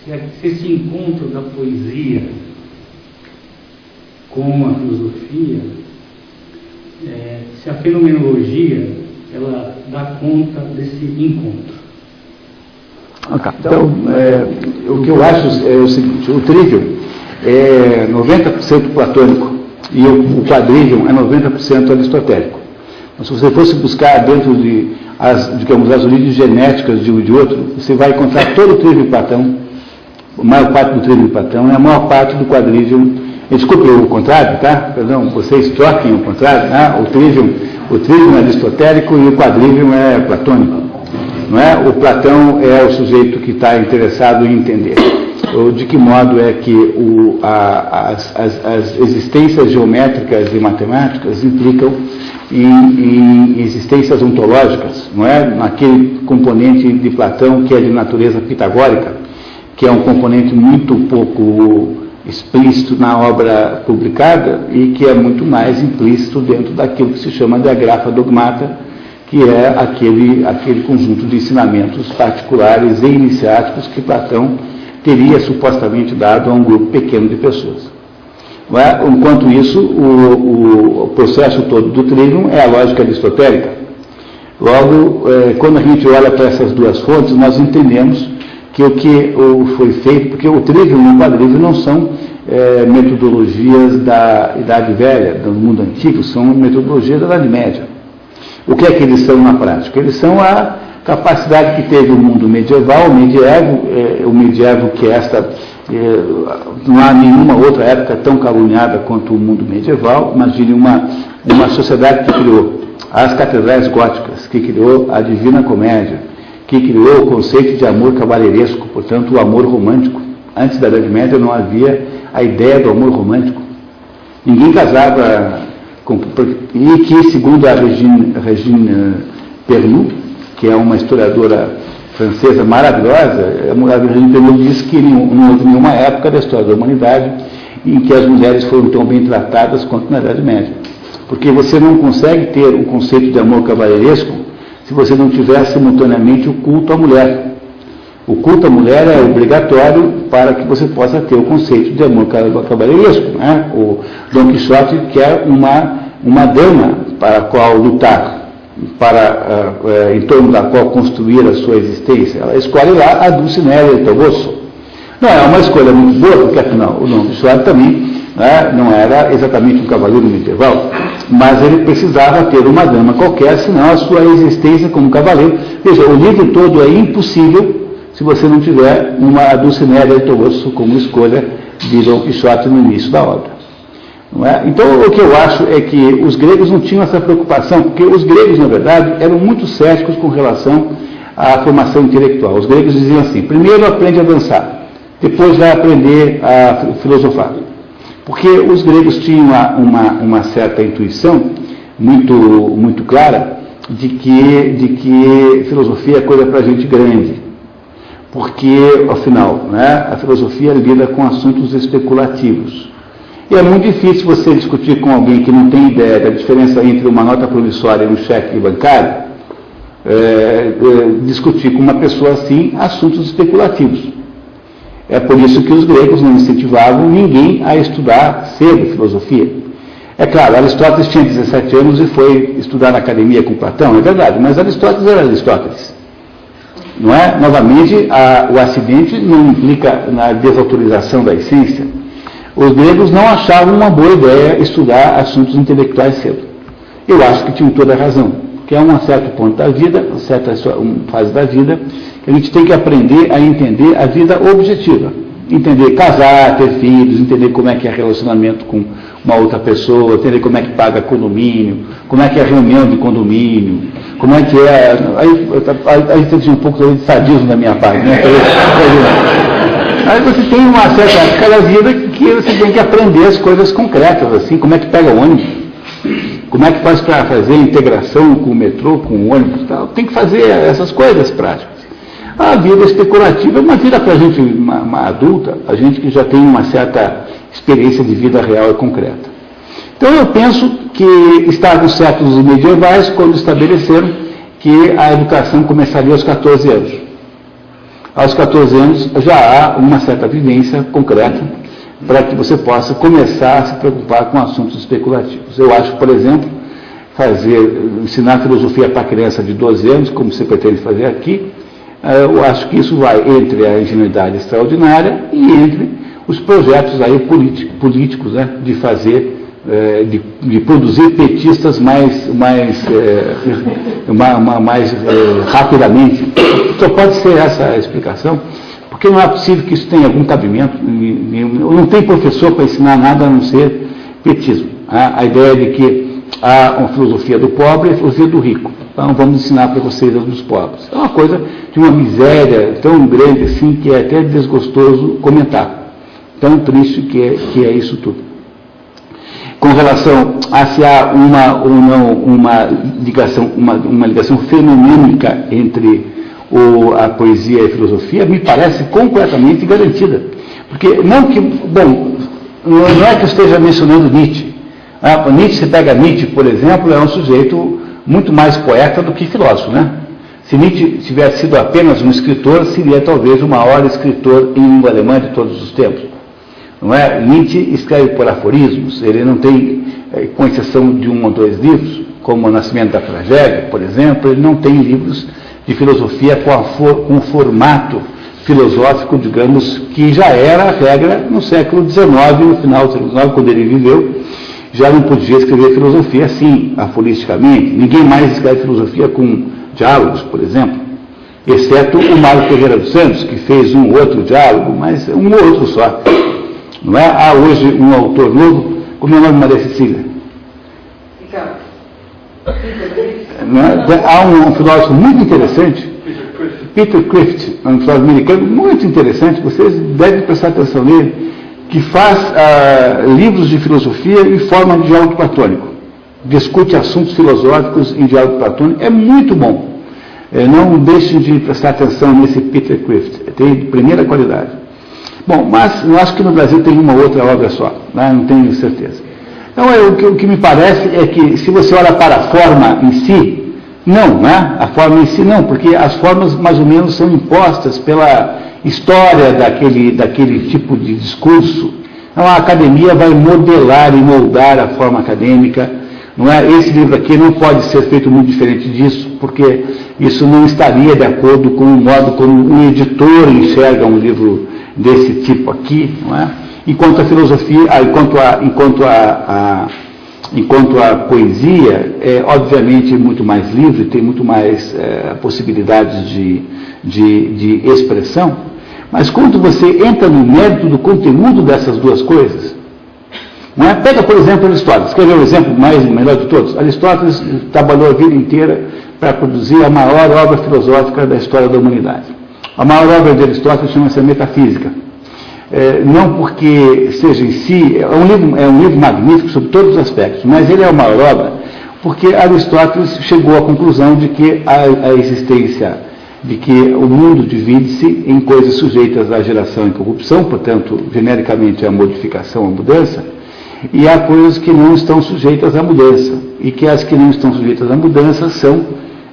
[SPEAKER 3] se esse encontro da poesia com a filosofia, se a fenomenologia ela dá conta desse encontro.
[SPEAKER 2] Okay. Então, o que eu acho é o seguinte: o trivium é 90% platônico e o quadrivium é 90% aristotélico. Então, se você fosse buscar dentro digamos, as origens genéticas de um e de outro, você vai encontrar todo o trivium de Platão, a maior parte do trivium de Platão e a maior parte do quadrivium. Desculpe o contrário, tá? Perdão, vocês troquem o contrário, né? O trivium é aristotélico e o quadrivium é platônico. Não é? O Platão é o sujeito que está interessado em entender de que modo é que as existências geométricas e matemáticas implicam em existências ontológicas, não é? Naquele componente de Platão que é de natureza pitagórica, que é um componente muito pouco explícito na obra publicada e que é muito mais implícito dentro daquilo que se chama de agrafa dogmata, que é aquele conjunto de ensinamentos particulares e iniciáticos que Platão teria supostamente dado a um grupo pequeno de pessoas. Enquanto isso, o processo todo do trivium é a lógica aristotélica. Logo, quando a gente olha para essas duas fontes, nós entendemos que o que foi feito, porque o trivium e o quadrivium não são metodologias da Idade Velha, do mundo antigo, são metodologias da Idade Média. O que é que eles são na prática? Eles são a capacidade que teve o mundo medieval, o medievo que não há nenhuma outra época tão caluniada quanto o mundo medieval. Imagine uma sociedade que criou as catedrais góticas, que criou a Divina Comédia, que criou o conceito de amor cavalheiresco, portanto o amor romântico. Antes da Idade Média não havia a ideia do amor romântico. Ninguém casava e que, segundo a Regine Pernoud, que é uma historiadora francesa maravilhosa, a Regine Pernoud diz que não houve nenhuma época da história da humanidade em que as mulheres foram tão bem tratadas quanto na Idade Média. Porque você não consegue ter o conceito de amor cavalheiresco se você não tiver simultaneamente o culto à mulher. O culto à mulher é obrigatório para que você possa ter o conceito de amor cavalheiresco, né? O Dom Quixote quer uma dama para a qual lutar, em torno da qual construir a sua existência. Ela escolhe lá a Dulcinea del Toboso. Não é uma escolha muito boa, porque afinal o Dom Quixote também não era exatamente um cavaleiro medieval, mas ele precisava ter uma dama qualquer, senão a sua existência como cavaleiro. Veja, o livro todo é impossível se você não tiver uma Dulcinea del Toboso como escolha de Dom Quixote no início da obra. Não é? Então, o que eu acho é que os gregos não tinham essa preocupação, porque os gregos, na verdade, eram muito céticos com relação à formação intelectual. Os gregos diziam assim: primeiro aprende a dançar, depois vai aprender a filosofar. Porque os gregos tinham uma certa intuição muito clara de que filosofia é coisa para gente grande. Porque, afinal, a filosofia lida com assuntos especulativos. E é muito difícil você discutir com alguém que não tem ideia da diferença entre uma nota promissória e um cheque bancário, discutir com uma pessoa assim assuntos especulativos. É por isso que os gregos não incentivavam ninguém a estudar cedo filosofia. É claro, Aristóteles tinha 17 anos e foi estudar na academia com Platão, é verdade, mas Aristóteles era Aristóteles. Não é? Novamente, o acidente não implica na desautorização da essência. Os gregos não achavam uma boa ideia estudar assuntos intelectuais cedo. Eu acho que tinham toda a razão, porque é um certo ponto da vida, uma certa fase da vida, que a gente tem que aprender a entender a vida objetiva. Entender casar, ter filhos, entender como é que é relacionamento com uma outra pessoa, entender como é que paga condomínio, como é que é reunião de condomínio, como é que é... Aí tem um pouco de sadismo da minha parte, né? Aí você tem uma certa época da vida que você tem que aprender as coisas concretas, assim, como é que pega o ônibus, como é que faz para fazer a integração com o metrô, com o ônibus e tal. Tem que fazer essas coisas práticas. A vida especulativa é uma vida para a gente, uma adulta, a gente que já tem uma certa experiência de vida real e concreta. Então eu penso que estavam certos os medievais quando estabeleceram que a educação começaria aos 14 anos. Aos 14 anos já há uma certa vivência concreta para que você possa começar a se preocupar com assuntos especulativos. Eu acho, por exemplo, ensinar filosofia para criança de 12 anos, como você pretende fazer aqui, eu acho que isso vai entre a ingenuidade extraordinária e entre os projetos aí políticos, né, de fazer, de produzir petistas mais rapidamente. Só pode ser essa a explicação, porque não é possível que isso tenha algum cabimento. Não tem professor para ensinar nada a não ser petismo. A ideia de que há uma filosofia do pobre e a filosofia do rico. Então vamos ensinar para vocês as dos pobres. É uma coisa de uma miséria tão grande assim que é até desgostoso comentar. Tão triste que é isso tudo. Com relação a se há uma ligação fenomênica entre a poesia e a filosofia, me parece completamente garantida. Porque não é que eu esteja mencionando Nietzsche. Nietzsche, você pega Nietzsche, por exemplo, é um sujeito muito mais poeta do que filósofo, né? Se Nietzsche tivesse sido apenas um escritor, seria talvez o maior escritor em língua alemã de todos os tempos. Não é? Nietzsche escreve por aforismos, ele não tem, com exceção de 1 ou 2 livros, como O Nascimento da Tragédia, por exemplo, ele não tem livros de filosofia com formato filosófico, digamos, que já era a regra no século XIX, no final do século XIX, quando ele viveu. Já não podia escrever filosofia assim, aforisticamente. Ninguém mais escreve filosofia com diálogos, por exemplo, exceto o Mário Ferreira dos Santos, que fez um outro diálogo, mas um ou outro só. Não é? Há hoje um autor novo, como é o nome de Maria Cecília? Não é? Há um filósofo muito interessante, Peter Crift, um filósofo americano muito interessante, vocês devem prestar atenção nele, que faz livros de filosofia em forma de diálogo platônico. Discute assuntos filosóficos em diálogo platônico. É muito bom. Não deixem de prestar atenção nesse Peter Crift. Tem de primeira qualidade. Bom, mas eu acho que no Brasil tem uma outra obra só. Né? Não tenho certeza. Então, o que me parece é que, se você olha para a forma em si, não, né? A forma em si não, porque as formas mais ou menos são impostas pela história daquele tipo de discurso. Então a academia vai modelar e moldar a forma acadêmica. Não é? Esse livro aqui não pode ser feito muito diferente disso, porque isso não estaria de acordo com o modo como um editor enxerga um livro desse tipo aqui, não é? Enquanto a filosofia, enquanto a poesia é obviamente muito mais livre, tem muito mais possibilidades de expressão. Mas quando você entra no mérito do conteúdo dessas duas coisas, não é? Pega, por exemplo, Aristóteles. Quer ver o exemplo melhor de todos? Aristóteles trabalhou a vida inteira para produzir a maior obra filosófica da história da humanidade. A maior obra de Aristóteles chama-se a Metafísica. Não porque seja em si, é um livro magnífico sobre todos os aspectos, mas ele é a maior obra porque Aristóteles chegou à conclusão de que a existência, de que o mundo divide-se em coisas sujeitas à geração e corrupção, portanto, genericamente à modificação, à mudança, e há coisas que não estão sujeitas à mudança, e que as que não estão sujeitas à mudança são,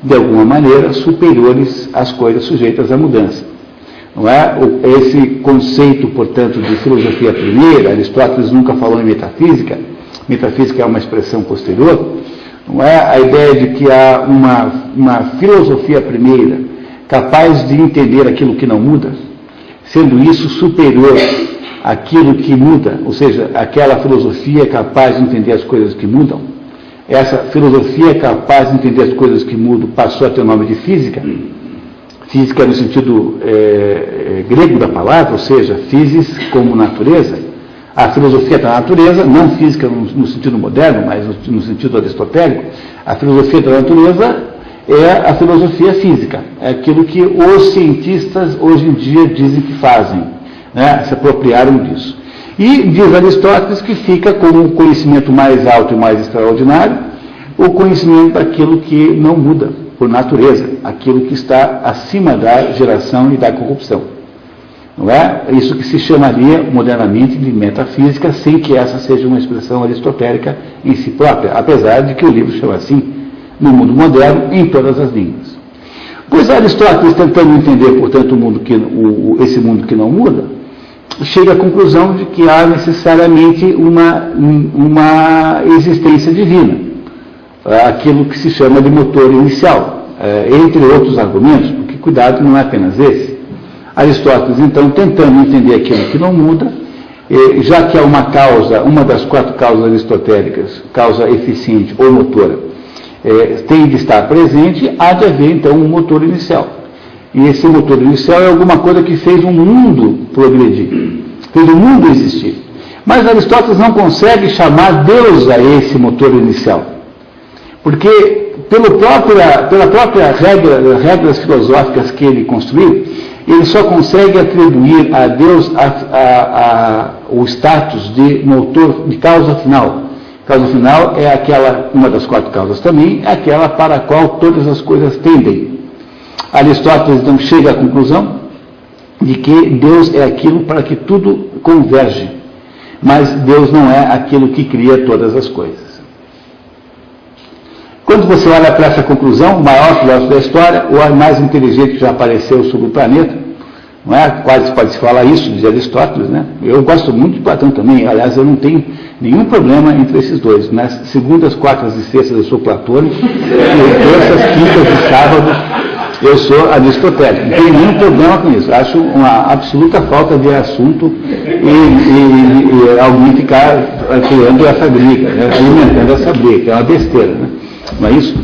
[SPEAKER 2] de alguma maneira, superiores às coisas sujeitas à mudança. Não é? Esse conceito, portanto, de filosofia primeira, Aristóteles nunca falou em metafísica, metafísica é uma expressão posterior, não é? A ideia de que há uma filosofia primeira capaz de entender aquilo que não muda, sendo isso superior àquilo que muda, ou seja, aquela filosofia capaz de entender as coisas que mudam. Essa filosofia capaz de entender as coisas que mudam passou a ter o nome de física. Física no sentido grego da palavra, ou seja, physis como natureza. A filosofia da natureza, não física no sentido moderno, mas no sentido aristotélico, a filosofia da natureza é a filosofia física, é aquilo que os cientistas hoje em dia dizem que fazem, né? Se apropriaram disso. E diz Aristóteles que fica como o conhecimento mais alto e mais extraordinário, o conhecimento daquilo que não muda por natureza, aquilo que está acima da geração e da corrupção. Não é? Isso que se chamaria modernamente de metafísica, sem que essa seja uma expressão aristotélica em si própria, apesar de que o livro chama assim, no mundo moderno, em todas as línguas. Pois Aristóteles, tentando entender, portanto, esse mundo que não muda, chega à conclusão de que há necessariamente uma existência divina, aquilo que se chama de motor inicial, entre outros argumentos, porque cuidado, não é apenas esse. Aristóteles, então, tentando entender aquilo que não muda, já que há uma das 4 causas aristotélicas, causa eficiente ou motora, tem de estar presente, há de haver, então, um motor inicial. E esse motor inicial é alguma coisa que fez o mundo progredir, fez o mundo existir. Mas Aristóteles não consegue chamar Deus a esse motor inicial, porque pela própria regras filosóficas que ele construiu, ele só consegue atribuir a Deus o status de motor, de causa final. Causa final é uma das 4 causas também, é aquela para a qual todas as coisas tendem. Aristóteles então chega à conclusão de que Deus é aquilo para que tudo converge, mas Deus não é aquilo que cria todas as coisas. Quando você olha para essa conclusão, o maior filósofo da história, o mais inteligente que já apareceu sobre o planeta, não é? Quase pode-se falar isso de Aristóteles, né? Eu gosto muito de Platão também, aliás, eu não tenho nenhum problema entre esses dois. Nas segundas, quartas e sextas eu sou platônico, e terças, quintas e sábados eu sou aristotélico. Não tenho nenhum problema com isso. Acho uma absoluta falta de assunto e alguém ficar criando essa briga, né? Alimentando essa briga, que é uma besteira, né? Não é isso?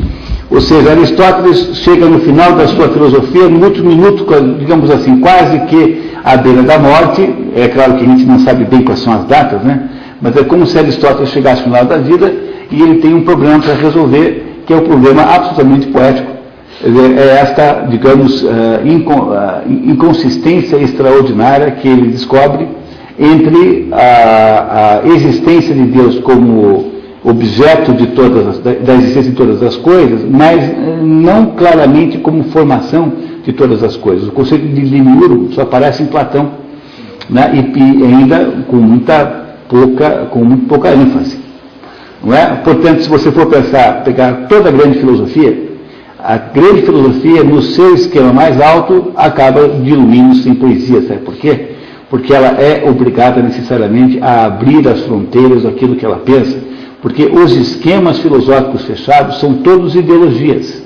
[SPEAKER 2] Ou seja, Aristóteles chega no final da sua filosofia, no último minuto, digamos assim, quase que à beira da morte. É claro que a gente não sabe bem quais são as datas, né? Mas é como se Aristóteles chegasse no final da vida e ele tem um problema para resolver, que é o problema absolutamente poético. É esta, digamos, inconsistência extraordinária que ele descobre entre a existência de Deus como objeto da existência de todas as coisas, mas não claramente como formação de todas as coisas. O conceito de Limurgo só aparece em Platão, né? E ainda com muito pouca ênfase. Não é? Portanto, se você for pegar toda a grande filosofia, no seu esquema mais alto, acaba diluindo-se em poesia. Sabe por quê? Porque ela é obrigada necessariamente a abrir as fronteiras daquilo que ela pensa, porque os esquemas filosóficos fechados são todos ideologias.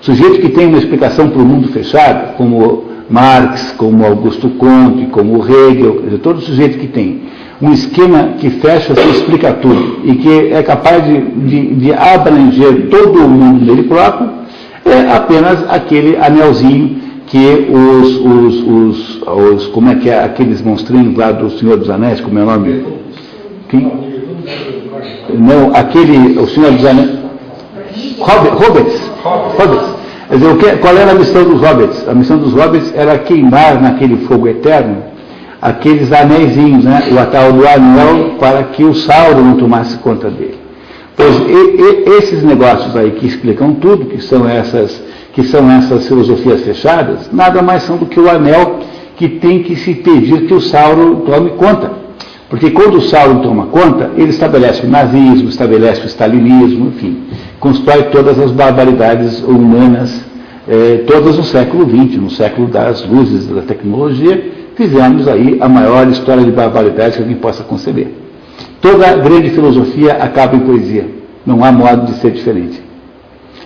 [SPEAKER 2] O sujeito que tem uma explicação para o mundo fechado, como Marx, como Augusto Comte, como Hegel, todo sujeito que tem um esquema que fecha, se explica tudo, e que é capaz de abranger todo o mundo dele próprio, é apenas aquele anelzinho que como é que é, aqueles monstrinhos lá do Senhor dos Anéis, como é o nome? Quem? Não, o Senhor dos Anéis. Hobbits. Quer dizer, qual era a missão dos Hobbits? A missão dos Hobbits era queimar naquele fogo eterno aqueles anéisinhos, né? O tal do anel, para que o Sauron não tomasse conta dele. Pois esses negócios aí que explicam tudo, que são essas filosofias fechadas, nada mais são do que o anel que tem que se pedir que o Sauron tome conta. Porque quando o Sauron toma conta, ele estabelece o nazismo, estabelece o stalinismo, enfim, constrói todas as barbaridades humanas, todas no século XX, no século das luzes da tecnologia, fizemos aí a maior história de barbaridades que alguém possa conceber. Toda grande filosofia acaba em poesia, não há modo de ser diferente.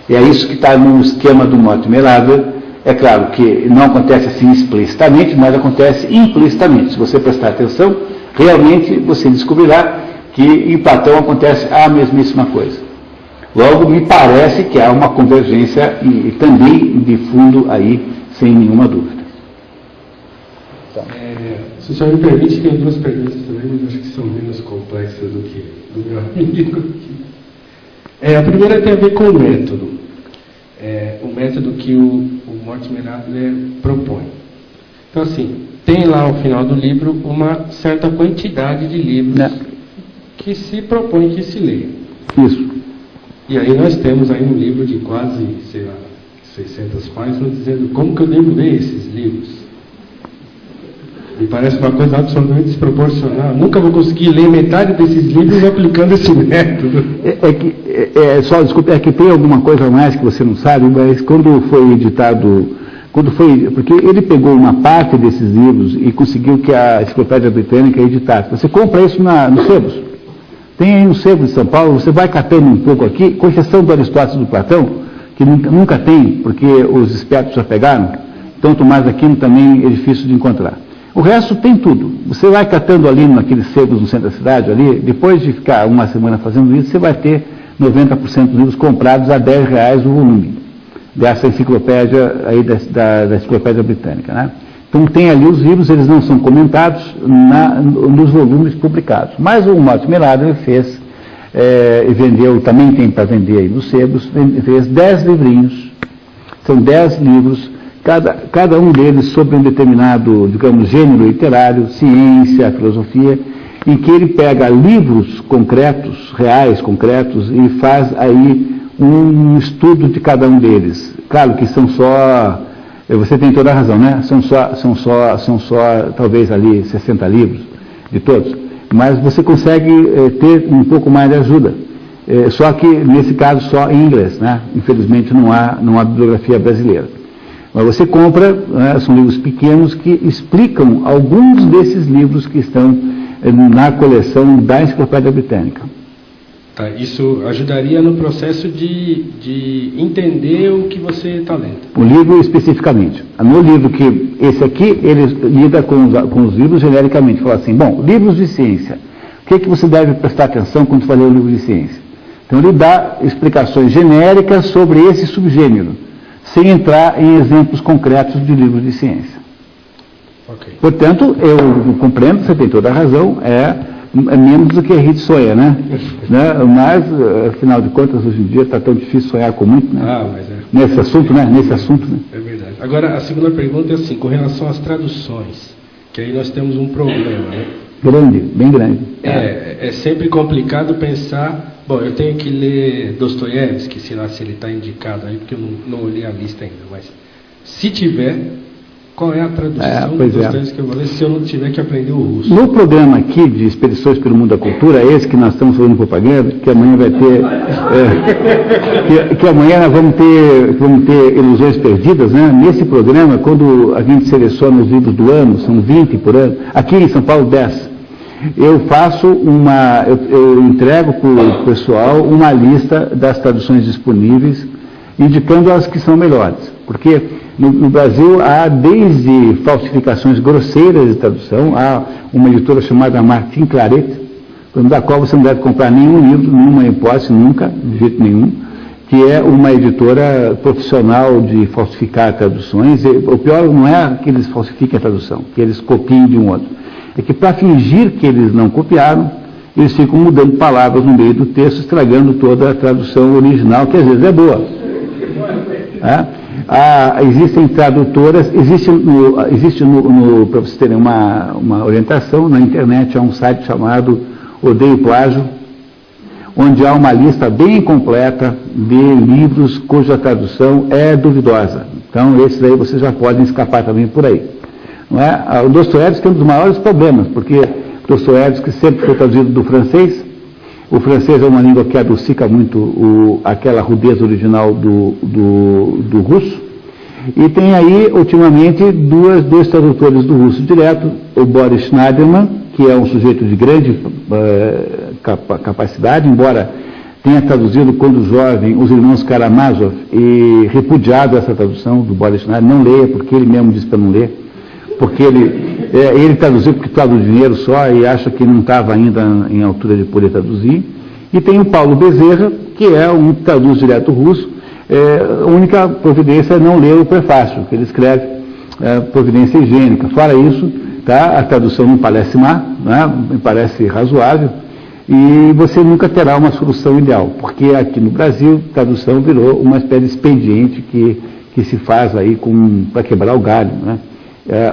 [SPEAKER 2] E é isso que está no esquema do Mortimer Adler. É claro que não acontece assim explicitamente, mas acontece implicitamente. Se você prestar atenção, realmente você descobrirá que em Platão acontece a mesmíssima coisa. Logo, me parece que há uma convergência e também de fundo aí, sem nenhuma dúvida.
[SPEAKER 4] Se o senhor me permite, tem duas perguntas também, mas acho que são menos complexas do que do meu amigo aqui. A primeira tem a ver com o método. O método que o Mortimer Adler propõe. Então, assim, tem lá ao final do livro uma certa quantidade de livros que se propõe que se leia.
[SPEAKER 2] Isso.
[SPEAKER 4] E aí nós temos aí um livro de quase, 600 páginas, dizendo como que eu devo ler esses livros. Me parece uma coisa absolutamente desproporcional. Nunca vou conseguir ler metade desses livros aplicando esse método.
[SPEAKER 2] É que tem alguma coisa a mais que você não sabe, mas quando foi editado, porque ele pegou uma parte desses livros e conseguiu que a Enciclopédia Britânica editasse. Você compra isso nos sebos. Tem aí no sebo de São Paulo, você vai catando um pouco aqui, com exceção do Aristóteles e do Platão, que nunca tem, porque os espertos já pegaram, então Tomás Aquino também é difícil de encontrar. O resto tem tudo. Você vai catando ali naqueles sebos no centro da cidade, ali, depois de ficar uma semana fazendo isso, você vai ter 90% dos livros comprados a R$10 o volume, dessa enciclopédia aí da Enciclopédia Britânica, né? Então tem ali os livros, eles não são comentados nos volumes publicados. Mas o Mortimer Adler fez, e vendeu, também tem para vender aí nos sebos, fez 10 livrinhos, são 10 livros, cada um deles sobre um determinado, digamos, gênero literário, ciência, filosofia, em que ele pega livros concretos, reais, concretos, e faz aí um estudo de cada um deles. Claro que são só, você tem toda a razão, né? São só talvez ali 60 livros de todos, mas você consegue ter um pouco mais de ajuda. Só que, nesse caso, só em inglês, né? Infelizmente não há bibliografia brasileira. Mas você compra, são livros pequenos que explicam alguns desses livros que estão na coleção da Enciclopédia Britânica.
[SPEAKER 4] Tá, isso ajudaria no processo de entender o que você está lendo.
[SPEAKER 2] O livro especificamente. No livro que, esse aqui, ele lida com os livros genericamente. Fala assim, bom, livros de ciência. O que você deve prestar atenção quando for ler o livro de ciência? Então ele dá explicações genéricas sobre esse subgênero, sem entrar em exemplos concretos de livros de ciência.
[SPEAKER 4] Okay.
[SPEAKER 2] Portanto, eu compreendo, você tem toda a razão, é menos do que a gente sonha, né? Mas, afinal de contas, hoje em dia está tão difícil sonhar com muito, né?
[SPEAKER 4] Mas
[SPEAKER 2] nesse assunto, né? Nesse assunto, né?
[SPEAKER 4] É verdade. Agora, a segunda pergunta é assim, com relação às traduções, que aí nós temos um problema, né?
[SPEAKER 2] Grande, bem grande.
[SPEAKER 4] É sempre complicado pensar, bom, eu tenho que ler Dostoiévski, sei lá se ele está indicado aí, porque eu não olhei a lista ainda, mas se tiver, qual é a tradução do Dostoiévski que eu vou ler se eu não tiver que aprender o russo?
[SPEAKER 2] No programa aqui de Expedições pelo Mundo da Cultura, esse que nós estamos fazendo propaganda, que amanhã vai ter, que amanhã nós vamos ter Ilusões Perdidas, né? Nesse programa, quando a gente seleciona os livros do ano, são 20 por ano, aqui em São Paulo 10. Eu entrego para o pessoal uma lista das traduções disponíveis, indicando as que são melhores. Porque no Brasil há desde falsificações grosseiras de tradução, há uma editora chamada Martin Claret, da qual você não deve comprar nenhum livro, nenhuma hipótese, nunca, de jeito nenhum, que é uma editora profissional de falsificar traduções. O pior não é que eles falsifiquem a tradução, que eles copiem de um outro. É que para fingir que eles não copiaram, eles ficam mudando palavras no meio do texto, estragando toda a tradução original, que às vezes é boa. Existem tradutoras, existe para vocês terem uma orientação, na internet há um site chamado Odeio Plágio, onde há uma lista bem completa de livros cuja tradução é duvidosa. Então, esses aí vocês já podem escapar também por aí. Não é? O Dostoiévski é um dos maiores problemas, porque Dostoiévski sempre foi traduzido do francês. O francês é uma língua que adocica muito aquela rudeza original do russo. E tem aí, ultimamente, dois tradutores do russo direto, o Boris Schneiderman, que é um sujeito de grande capacidade, embora tenha traduzido quando jovem os irmãos Karamazov e repudiado essa tradução do Boris Schneiderman. Não leia, porque ele mesmo disse para não ler, porque ele traduziu porque estava do dinheiro só e acha que não estava ainda em altura de poder traduzir. E tem o Paulo Bezerra, que é um que traduz direto russo. A única providência é não ler o prefácio, que ele escreve, providência higiênica. Fora isso, tá, a tradução não parece má, né, me parece razoável, e você nunca terá uma solução ideal, porque aqui no Brasil, tradução virou uma espécie de expediente que se faz aí para quebrar o galho. Né?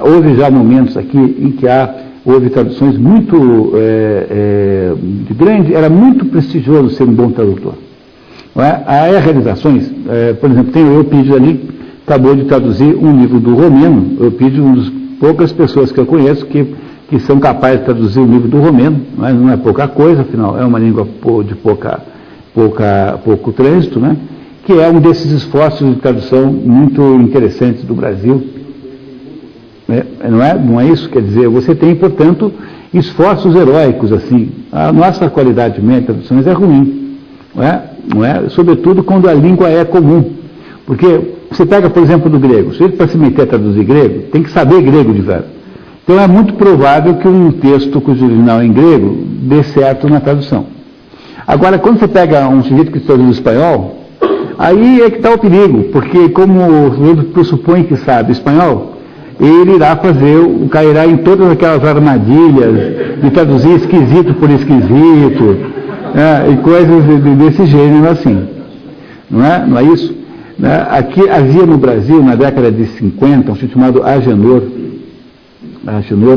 [SPEAKER 2] Houve já momentos aqui em que houve traduções muito de grande, era muito prestigioso ser um bom tradutor. Há realizações, por exemplo, tem o Eupídio ali, acabou de traduzir um livro do romeno. O Eupídio é uma das poucas pessoas que eu conheço que são capazes de traduzir um livro do romeno, mas não é pouca coisa, afinal, é uma língua de pouco trânsito, né? Que é um desses esforços de tradução muito interessantes do Brasil. Não é isso? Quer dizer, você tem, portanto, esforços heróicos, assim. A nossa qualidade média de traduções é ruim. Não é? Sobretudo quando a língua é comum. Porque você pega, por exemplo, do grego. Se ele para se meter a traduzir grego, tem que saber grego de verdade. Então é muito provável que um texto cujo original é em grego dê certo na tradução. Agora, quando você pega um sujeito que traduz espanhol, aí é que está o perigo, porque como o sujeito pressupõe que sabe espanhol, ele irá cairá em todas aquelas armadilhas de traduzir esquisito por esquisito, e coisas desse gênero assim. Não é isso? Aqui havia no Brasil, na década de 50, um sujeito chamado Agenor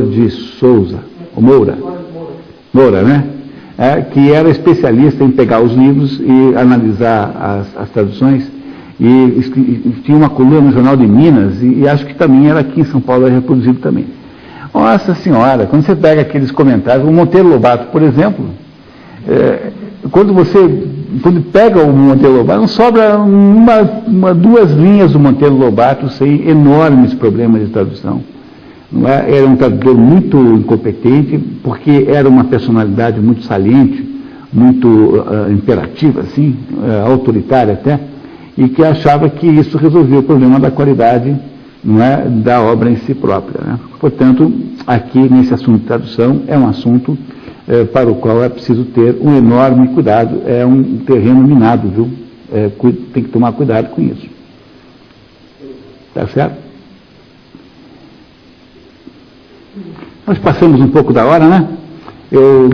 [SPEAKER 2] de Souza, Moura, né? Que era especialista em pegar os livros e analisar as traduções, e tinha uma coluna no Jornal de Minas, e acho que também era aqui em São Paulo, era reproduzido também. Nossa Senhora, quando você pega aqueles comentários, o Monteiro Lobato, por exemplo, quando pega o Monteiro Lobato, não sobra duas linhas do Monteiro Lobato sem enormes problemas de tradução. Era um tradutor muito incompetente, porque era uma personalidade muito saliente, muito imperativa, assim, autoritária até, e que achava que isso resolvia o problema da qualidade, da obra em si própria. Né? Portanto, aqui nesse assunto de tradução, é um assunto para o qual é preciso ter um enorme cuidado, é um terreno minado, viu? Tem que tomar cuidado com isso. Tá certo? Nós passamos um pouco da hora, né? Eu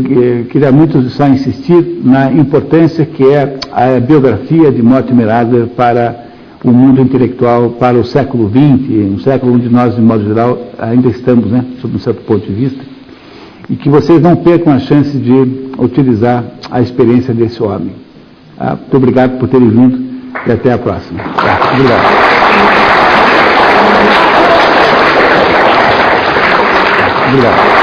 [SPEAKER 2] queria muito só insistir na importância que é a biografia de Mortimer Adler para o mundo intelectual, para o século XX, um século onde nós, de modo geral, ainda estamos, né, sob um certo ponto de vista, e que vocês não percam a chance de utilizar a experiência desse homem. Muito obrigado por terem vindo e até a próxima. Obrigado. Obrigado.